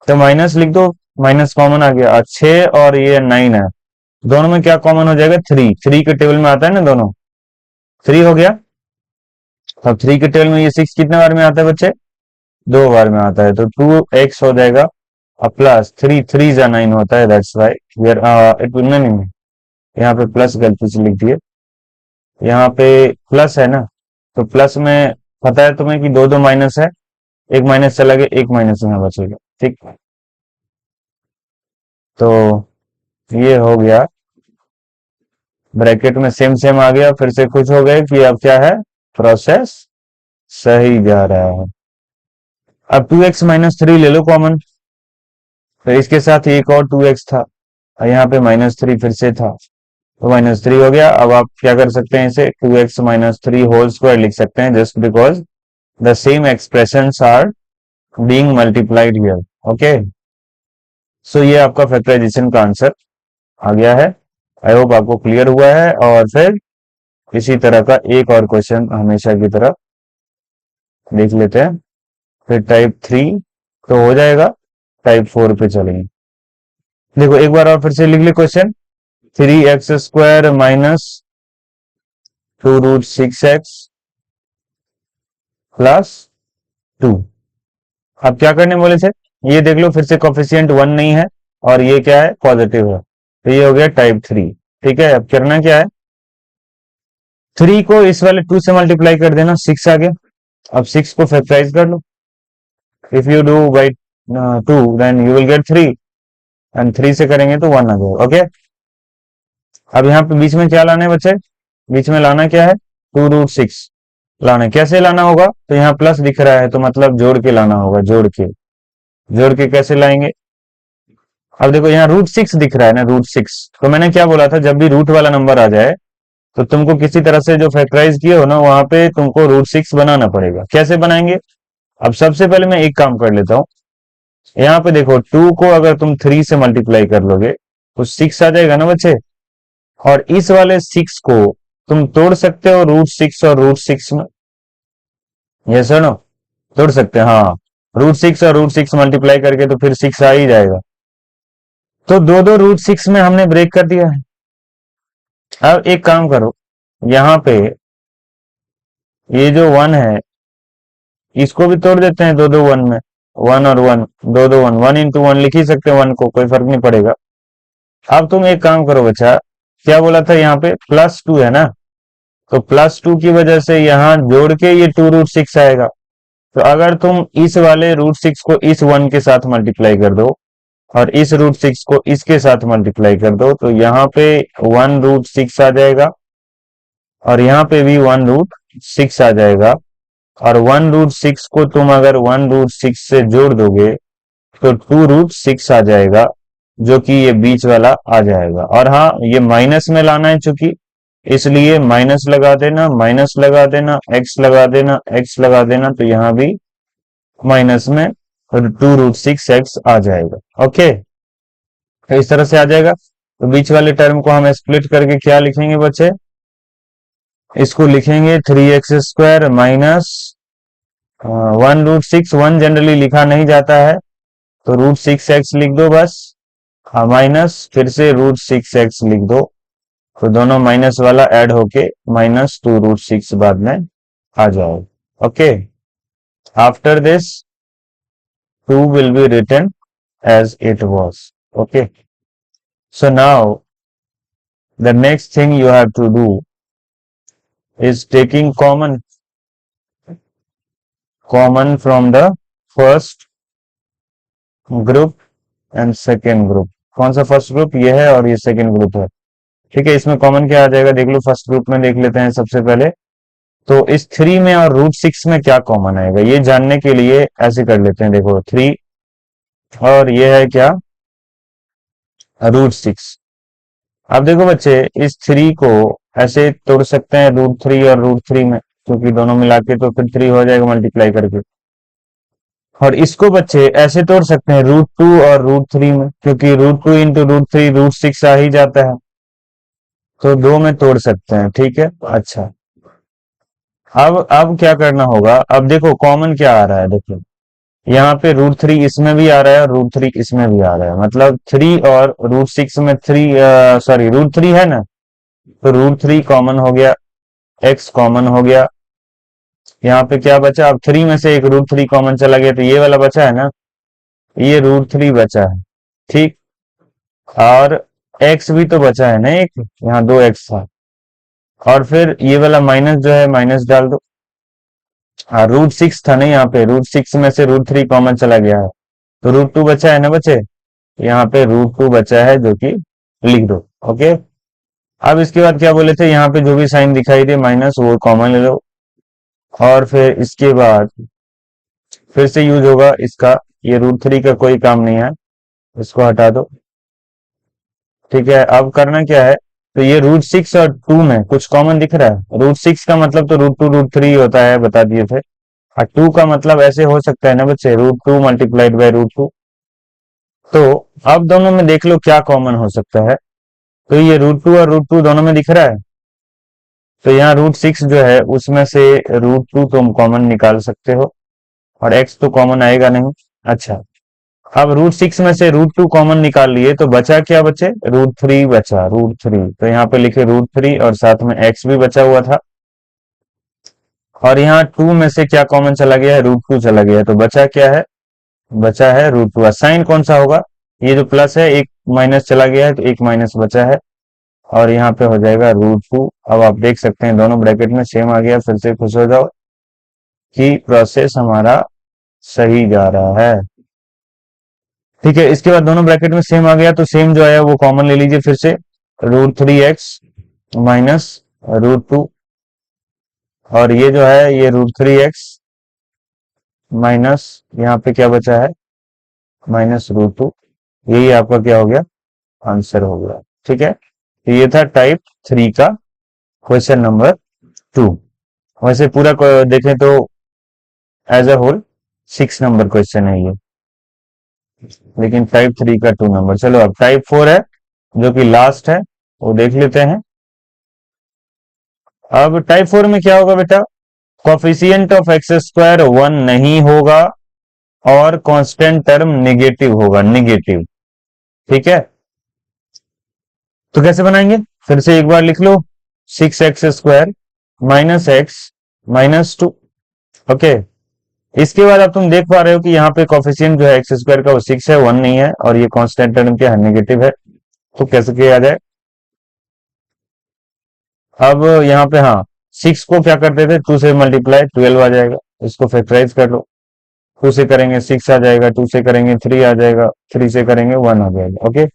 तो माइनस लिख दो, माइनस कॉमन आ गया, और 6 और ये 9 है, दोनों में क्या कॉमन हो जाएगा, थ्री, थ्री के टेबल में आता है ना दोनों, थ्री हो गया। अब थ्री के टेबल में ये सिक्स कितने बार में आता है बच्चे, दो बार में आता है, तो टू एक्स हो जाएगा और प्लस थ्री, थ्री जा नाइन होता है, दैट्स वाई इट नहीं नहीं, यहाँ पे प्लस गलती से लिख दिए, यहाँ पे प्लस है ना, तो प्लस में पता है तुम्हें कि दो दो माइनस है, एक माइनस चला गया, एक माइनस यहाँ बचेगा, ठीक। तो ये हो गया, ब्रैकेट में सेम सेम आ गया, फिर से खुश हो गए कि अब क्या है, प्रोसेस सही जा रहा है। अब टू एक्स माइनस थ्री ले लो कॉमन, फिर इसके साथ एक और टू एक्स था और यहाँ पे माइनस थ्री फिर से था, तो माइनस थ्री हो गया। अब आप क्या कर सकते हैं, इसे two x minus three whole square लिख सकते हैं, just because the same expressions are being multiplied here, okay. So ये आपका फैक्टराइजेशन का आंसर आ गया है, आई होप आपको क्लियर हुआ है। और फिर इसी तरह का एक और क्वेश्चन हमेशा की तरह देख लेते हैं, फिर टाइप थ्री तो हो जाएगा, टाइप फोर पे चलेंगे। देखो एक बार और फिर से लिख ले question, three x square minus two root six x plus two. अब क्या करने बोले थे, ये देख लो फिर से कोफिशिएंट वन नहीं है और ये क्या है, पॉजिटिव है, तो ये हो गया टाइप थ्री, ठीक है। अब करना क्या है, थ्री को इस वाले टू से मल्टीप्लाई कर देना, सिक्स आ गया, अब सिक्स को फैक्टराइज कर लो, if you do by two then you will get three, and three से करेंगे तो वन आ जाएगा, ओके। अब यहाँ पे बीच में क्या लाना है बच्चे, बीच में लाना क्या है, टू रूट सिक्स लाना है, कैसे लाना होगा, तो यहाँ प्लस दिख रहा है तो मतलब जोड़ के लाना होगा, जोड़ के, जोड़ के कैसे लाएंगे, अब देखो यहाँ रूट सिक्स दिख रहा है ना, रूट सिक्स, तो मैंने क्या बोला था, जब भी रूट वाला नंबर आ जाए तो तुमको किसी तरह से जो फैक्टराइज किए हो ना वहां पे तुमको रूट सिक्स बनाना पड़ेगा, कैसे बनाएंगे। अब सबसे पहले मैं एक काम कर लेता हूँ, यहाँ पे देखो टू को अगर तुम थ्री से मल्टीप्लाई कर लोगे तो सिक्स आ जाएगा ना बच्चे, और इस वाले सिक्स को तुम तोड़ सकते हो रूट सिक्स और रूट सिक्स में, यस और नो, तोड़ सकते हैं, हाँ, रूट सिक्स और रूट सिक्स मल्टीप्लाई करके तो फिर सिक्स आ ही जाएगा, तो दो दो रूट सिक्स में हमने ब्रेक कर दिया है। अब एक काम करो, यहाँ पे ये जो वन है इसको भी तोड़ देते हैं दो दो वन में, वन और वन, दो दो वन, वन इंटू वन लिख ही सकते हैं, वन को कोई फर्क नहीं पड़ेगा। अब तुम एक काम करो बच्चा, क्या बोला था यहाँ पे प्लस टू है ना, तो प्लस टू की वजह से यहाँ जोड़ के ये टू रूट सिक्स आएगा, तो अगर तुम इस वाले रूट सिक्स को इस वन के साथ मल्टीप्लाई कर दो और इस रूट सिक्स को इसके साथ मल्टीप्लाई कर दो तो यहाँ पे वन रूट सिक्स आ जाएगा और यहाँ पे भी वन रूट सिक्स आ जाएगा, और वन रूट सिक्स को तुम अगर वन रूट सिक्स से जोड़ दोगे तो टू रूट सिक्स आ जाएगा, जो कि ये बीच वाला आ जाएगा। और हाँ ये माइनस में लाना है चूंकि, इसलिए माइनस लगा देना, माइनस लगा देना, एक्स लगा देना, एक्स लगा देना, तो यहाँ भी माइनस में टू रूट सिक्स एक्स आ जाएगा, ओके। तो इस तरह से आ जाएगा, तो बीच वाले टर्म को हम स्प्लिट करके क्या लिखेंगे बच्चे, इसको लिखेंगे three x square minus one root six, one generally लिखा नहीं जाता है तो रूट सिक्स एक्स लिख दो बस, माइनस फिर से रूट सिक्स एक्स लिख दो, तो दोनों माइनस वाला ऐड होके माइनस टू रूट सिक्स बाद में आ जाओ, okay. After this two will be written as it was, okay. So now the next thing you have to do is taking common from the first group and second group। कौन सा first group, ये है और ये second group है, ठीक है। इसमें कॉमन क्या आ जाएगा देख लो, फर्स्ट ग्रुप में देख लेते हैं सबसे पहले, तो इस थ्री में और रूट सिक्स में क्या कॉमन आएगा ये जानने के लिए ऐसे कर लेते हैं, देखो थ्री और ये है क्या, रूट सिक्स, अब देखो बच्चे, इस 3 को ऐसे तोड़ सकते हैं √3 और √3 में, क्योंकि दोनों मिला के तो फिर 3 हो जाएगा मल्टीप्लाई करके। और इसको बच्चे ऐसे तोड़ सकते हैं √2 और √3 में, क्योंकि √2 इंटू √3 √6 आ ही जाता है, तो 2 में तोड़ सकते हैं। ठीक है, अच्छा। अब क्या करना होगा, अब देखो कॉमन क्या आ रहा है, देखो यहाँ पे √3 इसमें भी आ रहा है और √3 इसमें भी आ रहा है, मतलब 3 और √6 में 3, सॉरी √3 है ना, तो √3 कॉमन हो गया, x कॉमन हो गया। यहाँ पे क्या बचा, अब 3 में से एक √3 कॉमन चला गया, तो ये वाला बचा है ना, ये √3 बचा है। ठीक, और x भी तो बचा है ना एक, यहाँ 2x था, और फिर ये वाला माइनस जो है माइनस डाल दो। हाँ, √6 था ना यहाँ पे, √6 में से √3 कॉमन चला गया है, तो √2 बचा है ना बचे, यहाँ पे √2 बचा है, जो कि लिख दो। ओके, अब इसके बाद क्या बोले थे, यहाँ पे जो भी साइन दिखाई दे माइनस, वो कॉमन ले लो, और फिर इसके बाद फिर से यूज होगा इसका, ये √3 का कोई काम नहीं है, इसको हटा दो। ठीक है, अब करना क्या है, तो ये √6 और 2 में कुछ कॉमन दिख रहा है, √6 का मतलब तो √2 √3 होता है, बता दिए थे, और 2 का मतलब ऐसे हो सकता है ना बच्चे, √2 मल्टीप्लाइड बाई √2। तो अब दोनों में देख लो क्या कॉमन हो सकता है, तो ये √2 और √2 दोनों में दिख रहा है, तो यहाँ √6 जो है उसमें से √2 तुम कॉमन निकाल सकते हो, और x तो कॉमन आएगा नहीं। अच्छा, अब √6 में से √2 कॉमन निकाल लिए, तो बचा क्या बचे, √3 बचा, √3, तो यहाँ पे लिखे √3 और साथ में x भी बचा हुआ था, और यहाँ 2 में से क्या कॉमन चला गया है, √2 चला गया है, तो बचा क्या है, बचा है √2। साइन कौन सा होगा, ये जो प्लस है एक माइनस चला गया है, तो एक माइनस बचा है, और यहाँ पे हो जाएगा √2। अब आप देख सकते हैं दोनों ब्रैकेट में सेम आ गया, फिर से खुश हो जाओ कि प्रोसेस हमारा सही जा रहा है। ठीक है, इसके बाद दोनों ब्रैकेट में सेम आ गया, तो सेम जो है वो कॉमन ले लीजिए फिर से, √3x माइनस √2, और ये जो है ये √3x माइनस, यहाँ पे क्या बचा है, माइनस √2, यही आपका क्या हो गया, आंसर हो गया। ठीक है, तो ये था टाइप 3 का क्वेश्चन नंबर 2। वैसे पूरा देखें तो as a whole 6 number question है ये, लेकिन टाइप 3 का 2 नंबर। चलो अब टाइप 4 है, जो कि लास्ट है, वो देख लेते हैं। अब टाइप 4 में क्या होगा बेटा, कोफिशिएंट ऑफ एक्स स्क्वायर 1 नहीं होगा, और कांस्टेंट टर्म निगेटिव होगा, निगेटिव। ठीक है, तो कैसे बनाएंगे, फिर से एक बार लिख लो, 6x² minus x minus 2। Okay, इसके बाद अब तुम देख पा रहे हो कि यहाँ पे कोफिशिएंट जो है एक्स स्क्वायर का वो 6 है, 1 नहीं है, और ये कांस्टेंट टर्म क्या है, नेगेटिव है। तो कैसे किया जाए, अब यहाँ पे हाँ, 6 को क्या करते थे, 2 से मल्टीप्लाई 12 आ जाएगा, इसको फैक्टराइज कर लो, 2 से करेंगे 6 आ जाएगा, 2 से करेंगे 3 आ जाएगा, 3 से करेंगे 1 आ जाएगा। ओके,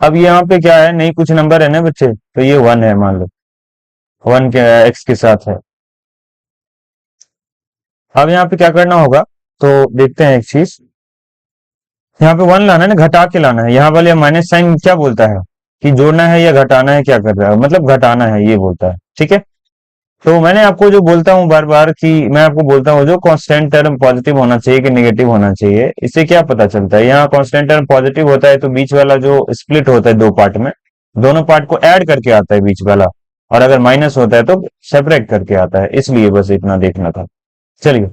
अब यहाँ पे क्या है, नहीं कुछ नंबर है ना बच्चे, तो ये 1 है, मान लो 1 के एक्स के साथ है। अब यहाँ पे क्या करना होगा, तो देखते हैं एक चीज, यहाँ पे 1 लाना है ना, घटा के लाना है, यहाँ वाले माइनस साइन क्या बोलता है, कि जोड़ना है या घटाना है, क्या कर रहा है, मतलब घटाना है ये बोलता है। ठीक है, तो मैंने आपको जो बोलता हूँ बार बार, कि मैं आपको बोलता हूँ जो कांस्टेंट टर्म पॉजिटिव होना चाहिए कि नेगेटिव होना चाहिए, इससे क्या पता चलता है, यहाँ कांस्टेंट टर्म पॉजिटिव होता है तो बीच वाला जो स्प्लिट होता है दो पार्ट में, दोनों पार्ट को ऐड करके आता है बीच वाला, और अगर माइनस होता है तो सेपरेट करके आता है, इसलिए बस इतना देखना था। चलिए,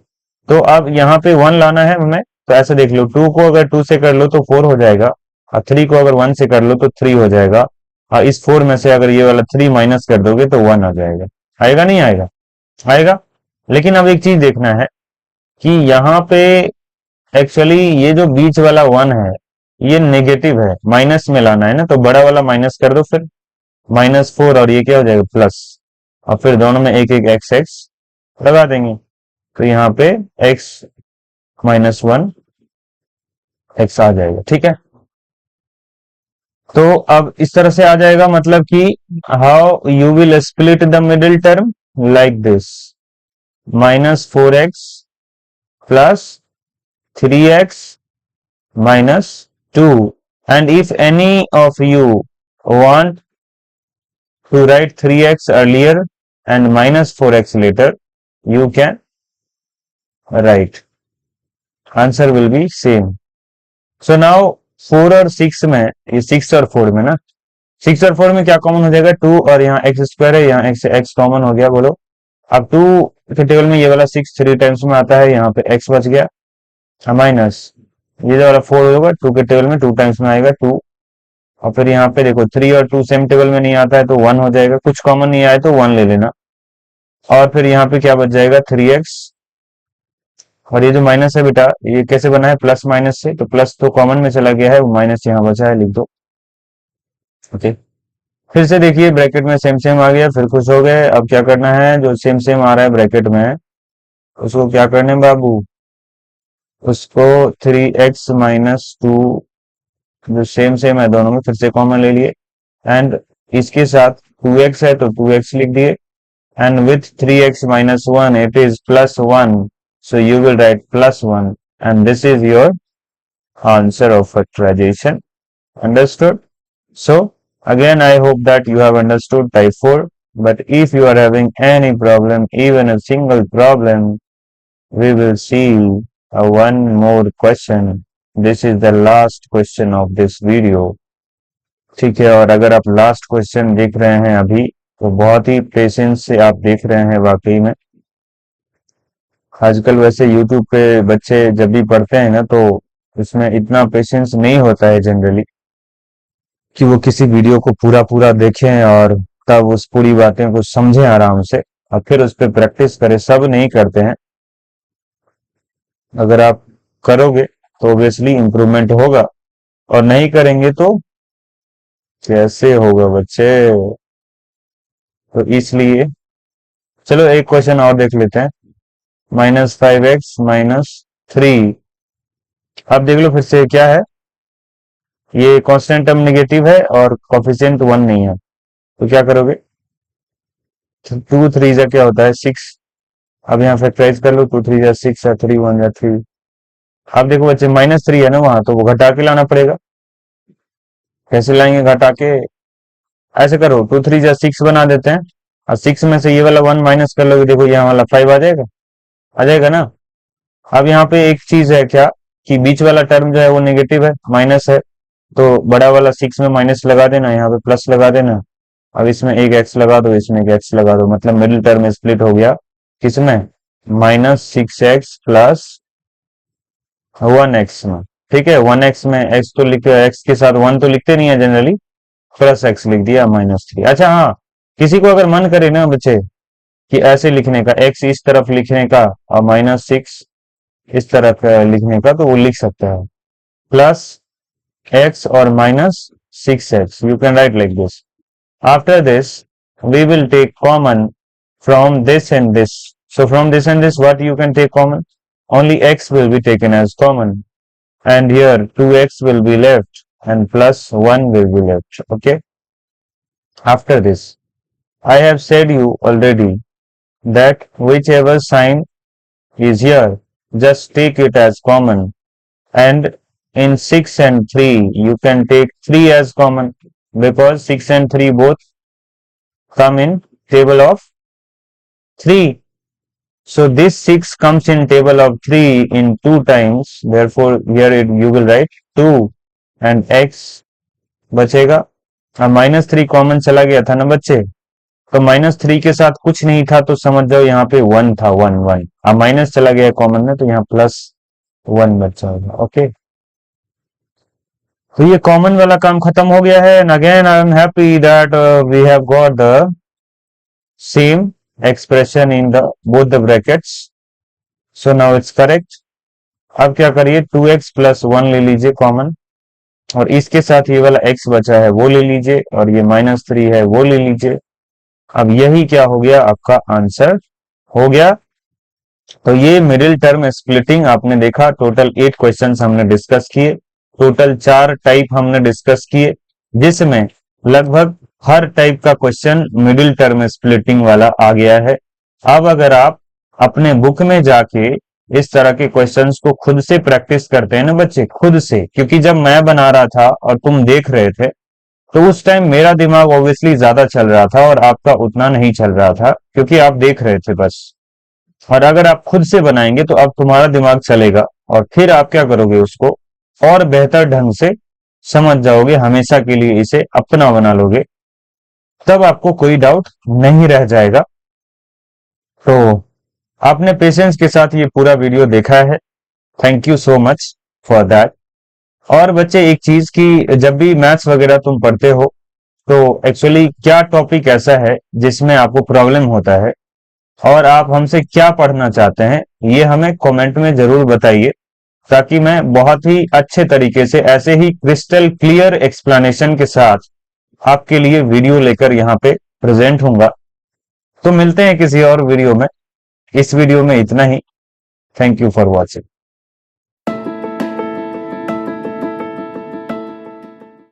तो अब यहाँ पे 1 लाना है हमें, तो ऐसे देख लो, 2 को अगर 2 से कर लो तो 4 हो जाएगा, और 3 को अगर 1 से कर लो तो 3 हो जाएगा, और इस 4 में से अगर ये वाला 3 माइनस कर दोगे तो 1 आ जाएगा। आएगा नहीं आएगा, आएगा। लेकिन अब एक चीज देखना है कि यहाँ पे एक्चुअली ये जो बीच वाला 1 है ये नेगेटिव है, माइनस में लाना है ना, तो बड़ा वाला माइनस कर दो, फिर -4, और ये क्या हो जाएगा प्लस, और फिर दोनों में एक एक एक्स एक्स लगा देंगे, तो यहाँ पे x -1 एक्स आ जाएगा। ठीक है, तो अब इस तरह से आ जाएगा, मतलब कि how you will split the middle term like this, -4x plus 3x -2, and if any of you want to write 3x earlier and minus 4x later, you can write. Answer will be same. So now 4 और 6 में, ये 6 और 4 में ना, 6 और 4 में क्या common हो जाएगा? 2, और यहाँ एक्स स्क्वायर है, यहाँ एक्स कॉमन हो गया। बोलो अब 2 के टेबल में ये वाला 6 3 टाइम्स में आता है, यहाँ पे एक्स बच गया, माइनस ये वाला 4 होगा 2 के टेबल में 2 टाइम्स में आएगा 2, और फिर यहाँ पे देखो 3 और 2 सेम टेबल में नहीं आता है तो 1 हो जाएगा, कुछ कॉमन नहीं आए तो 1 ले लेना, और फिर यहाँ पे क्या बच जाएगा 3x, और ये जो माइनस है बेटा ये कैसे बना है? प्लस माइनस से, तो प्लस तो कॉमन में चला गया है, माइनस यहाँ बचा है, लिख दो। ओके, फिर से देखिए ब्रैकेट में सेम सेम आ गया, फिर खुश हो गए। अब क्या करना है? जो सेम सेम आ रहा है ब्रैकेट में उसको क्या करने हैं बाबू? उसको 3x माइनस 2 जो सेम सेम है दोनों में फिर से कॉमन ले लिए, एंड इसके साथ 2x है तो 2x लिख दिए, and with 3x minus 1 it is plus 1, so you will write plus 1, and this is your answer of factorization. Understood? So again I hope that you have understood type 4, but if you are having any problem, even a single problem, we will see one more question. This is the last question of this video. ठीक है, और अगर आप last question देख रहे हैं अभी तो बहुत ही पेशेंस से आप देख रहे हैं वाकई में। आजकल वैसे YouTube पे बच्चे जब भी पढ़ते हैं ना तो इसमें इतना पेशेंस नहीं होता है जनरली कि वो किसी वीडियो को पूरा पूरा देखें और तब उस पूरी बातें को समझें आराम से और फिर उस पर प्रैक्टिस करें। सब नहीं करते हैं, अगर आप करोगे तो ऑब्वियसली इम्प्रूवमेंट होगा, और नहीं करेंगे तो कैसे होगा बच्चे? तो इसलिए चलो एक क्वेश्चन और देख लेते हैं। -5x - 3, अब देख लो फिर से क्या है, ये कांस्टेंट टर्म नेगेटिव है और कोफिशिएंट 1 नहीं है, तो क्या करोगे? 2 3 जा क्या होता है 6, अब यहाँ फैक्टराइज कर लो, 2 3 जा 6 है, 3 1 जा 3। अब देखो बच्चे -3 है ना वहां, तो वो घटा के लाना पड़ेगा। कैसे लाएंगे घटा के? ऐसे करो 2 3 जा 6 बना देते हैं, और 6 में से ये वाला 1 माइनस कर लोगे, देखो यहाँ वाला 5 आ जाएगा ना। अब यहाँ पे एक चीज है क्या कि बीच वाला टर्म जो है वो नेगेटिव है, माइनस है, तो बड़ा वाला 6 में माइनस लगा देना, यहाँ पे प्लस लगा देना। अब इसमें एक एक्स लगा दो, इसमें एक एक्स लगा दो, मतलब मिडिल टर्म स्प्लिट हो गया किसमें? -6x प्लस 1x में। ठीक है, 1x में x तो लिखे, x के साथ 1 तो लिखते नहीं है जनरली, प्लस x लिख दिया -3। अच्छा हाँ, किसी को अगर मन करे ना बच्चे कि ऐसे लिखने का, x इस तरफ लिखने का और -6 इस तरफ लिखने का, तो वो लिख सकता है +x और -6x, you can write like this. After this we will take common from this and this. So from this and this what you can take common? Only x will be taken as common, and here 2x will be left and +1 will be left. Okay, after this I have said you already that whichever sign is here, just take it as common, and in 6 and 3 you can take 3 as common, because 6 and 3 both come in table of 3. So this 6 comes in table of 3 in 2 times, therefore here you will write 2 and x बचेगा। अब -3 common चला गया था ना बच्चे, तो -3 के साथ कुछ नहीं था तो समझ जाओ यहाँ पे 1 था, 1 1। अब माइनस चला गया कॉमन में तो यहाँ +1 बचा होगा। ओके, तो ये कॉमन वाला काम खत्म हो गया है, and again I am happy that we have got the same expression in the both the brackets, so now it's correct. अब क्या करिए, 2x + 1 ले लीजिए कॉमन, और इसके साथ ये वाला x बचा है वो ले लीजिए, और ये -3 है वो ले लीजिए। अब यही क्या हो गया, आपका आंसर हो गया। तो ये मिडिल टर्म स्प्लिटिंग आपने देखा, टोटल 8 क्वेश्चंस हमने डिस्कस किए, टोटल 4 टाइप हमने डिस्कस किए, जिसमें लगभग हर टाइप का क्वेश्चन मिडिल टर्म स्प्लिटिंग वाला आ गया है। अब अगर आप अपने बुक में जाके इस तरह के क्वेश्चंस को खुद से प्रैक्टिस करते हैं ना बच्चे, खुद से, क्योंकि जब मैं बना रहा था और तुम देख रहे थे तो उस टाइम मेरा दिमाग ऑब्वियसली ज्यादा चल रहा था और आपका उतना नहीं चल रहा था, क्योंकि आप देख रहे थे बस। और अगर आप खुद से बनाएंगे तो अब तुम्हारा दिमाग चलेगा, और फिर आप क्या करोगे, उसको और बेहतर ढंग से समझ जाओगे, हमेशा के लिए इसे अपना बना लोगे, तब आपको कोई डाउट नहीं रह जाएगा। तो आपने पेशेंस के साथ ये पूरा वीडियो देखा है, thank you so much for that. और बच्चे एक चीज की, जब भी मैथ्स वगैरह तुम पढ़ते हो तो एक्चुअली क्या टॉपिक ऐसा है जिसमें आपको प्रॉब्लम होता है और आप हमसे क्या पढ़ना चाहते हैं, ये हमें कमेंट में जरूर बताइए, ताकि मैं बहुत ही अच्छे तरीके से ऐसे ही क्रिस्टल क्लियर एक्सप्लेनेशन के साथ आपके लिए वीडियो लेकर यहाँ पे प्रेजेंट होऊंगा। तो मिलते हैं किसी और वीडियो में। इस वीडियो में इतना ही। Thank you for watching.